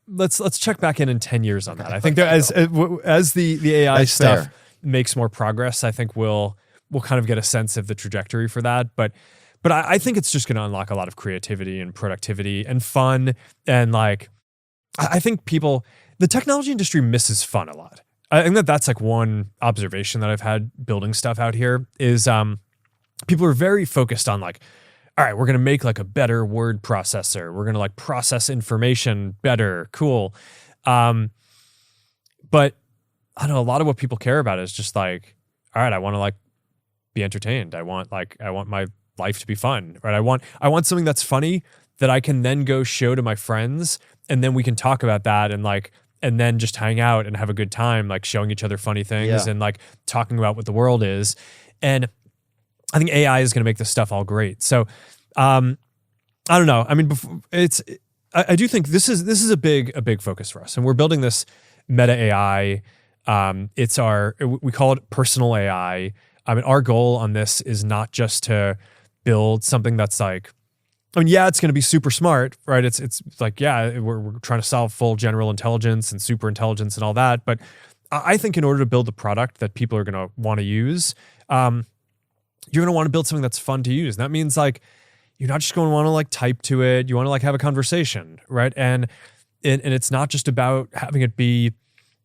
Let's check back in 10 years on that. I think that as the AI That's stuff fair. Makes more progress, I think we'll kind of get a sense of the trajectory for that. But I think it's just going to unlock a lot of creativity and productivity and fun. And like, I think the technology industry misses fun a lot. I think that's like one observation that I've had building stuff out here is people are very focused on like, all right, we're going to make like a better word processor. We're going to like process information better. Cool. But I don't know, a lot of what people care about is just like, all right, I want to like be entertained. I want my life to be fun, right? I want something that's funny that I can then go show to my friends, and then we can talk about that and then just hang out and have a good time, like showing each other funny things and like talking about what the world is. And I think AI is going to make this stuff all great. So I don't know. I mean, I do think this is a big focus for us, and we're building this meta AI. We call it personal AI. I mean, our goal on this is not just to build something that's like, I mean, it's going to be super smart, right? It's like, we're trying to solve full general intelligence and super intelligence and all that. But I think in order to build a product that people are going to want to use, you're going to want to build something that's fun to use. And that means like, you're not just going to want to like type to it. You want to like have a conversation, right? And it's not just about having it be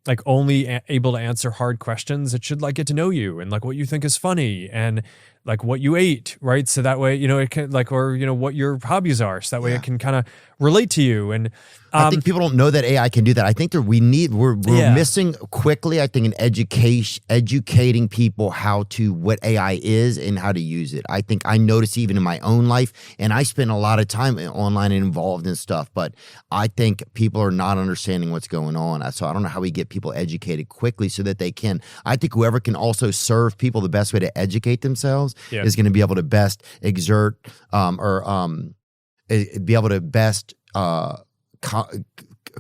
like only able to answer hard questions. It should like get to know you and like what you think is funny and like what you ate, right? So that way, it can like, or, what your hobbies are. So that way it can kind of relate to you. And I think people don't know that AI can do that. I think we're missing quickly, I think, in educating people what AI is and how to use it. I think I notice even in my own life, and I spend a lot of time online and involved in stuff, but I think people are not understanding what's going on. So I don't know how we get people educated quickly so that they can. I think whoever can also serve people the best way to educate themselves is going to be able to best exert be able to best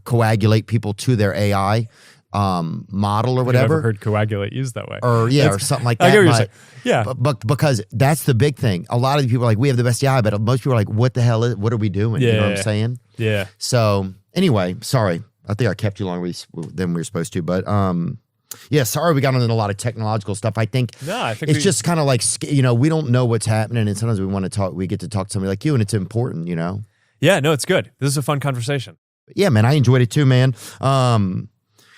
coagulate people to their AI model or whatever. I've never heard coagulate used that way. Or something like that. I get what you're saying. Yeah. But because that's the big thing. A lot of the people are like, we have the best AI, but most people are like, what the hell what are we doing? You know what I'm saying? Yeah. So anyway, sorry. I think I kept you longer than we were supposed to, but yeah, sorry we got into a lot of technological stuff. I think it's just kind of like, we don't know what's happening, and sometimes we get to talk to somebody like you, and it's important, Yeah, no, it's good. This is a fun conversation. Yeah, man, I enjoyed it too, man.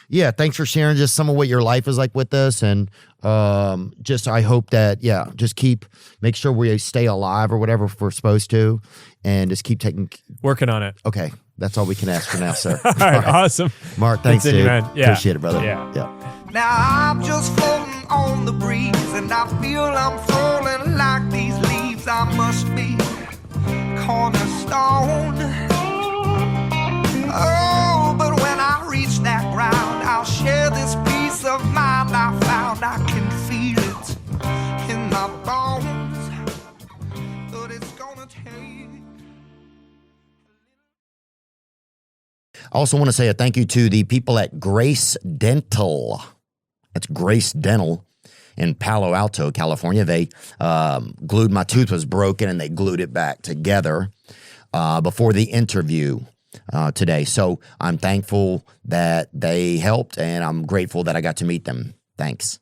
Yeah, thanks for sharing just some of what your life is like with us, and I hope that, just make sure we stay alive or whatever if we're supposed to, and just keep working on it. Okay, that's all we can ask for now, sir. All right, awesome. Mark, thanks, dude. Man. Yeah. Appreciate it, brother. Yeah. Now I'm just floating on the breeze, and I feel I'm falling like these leaves. I must be cornerstone. Oh, but when I reach that ground, I'll share this peace of mind I found. I can feel it in my bones, but it's gonna take. I also want to say a thank you to the people at Grace Dental. That's Grace Dental in Palo Alto, California. They glued, my tooth was broken, and they glued it back together before the interview today. So I'm thankful that they helped, and I'm grateful that I got to meet them. Thanks.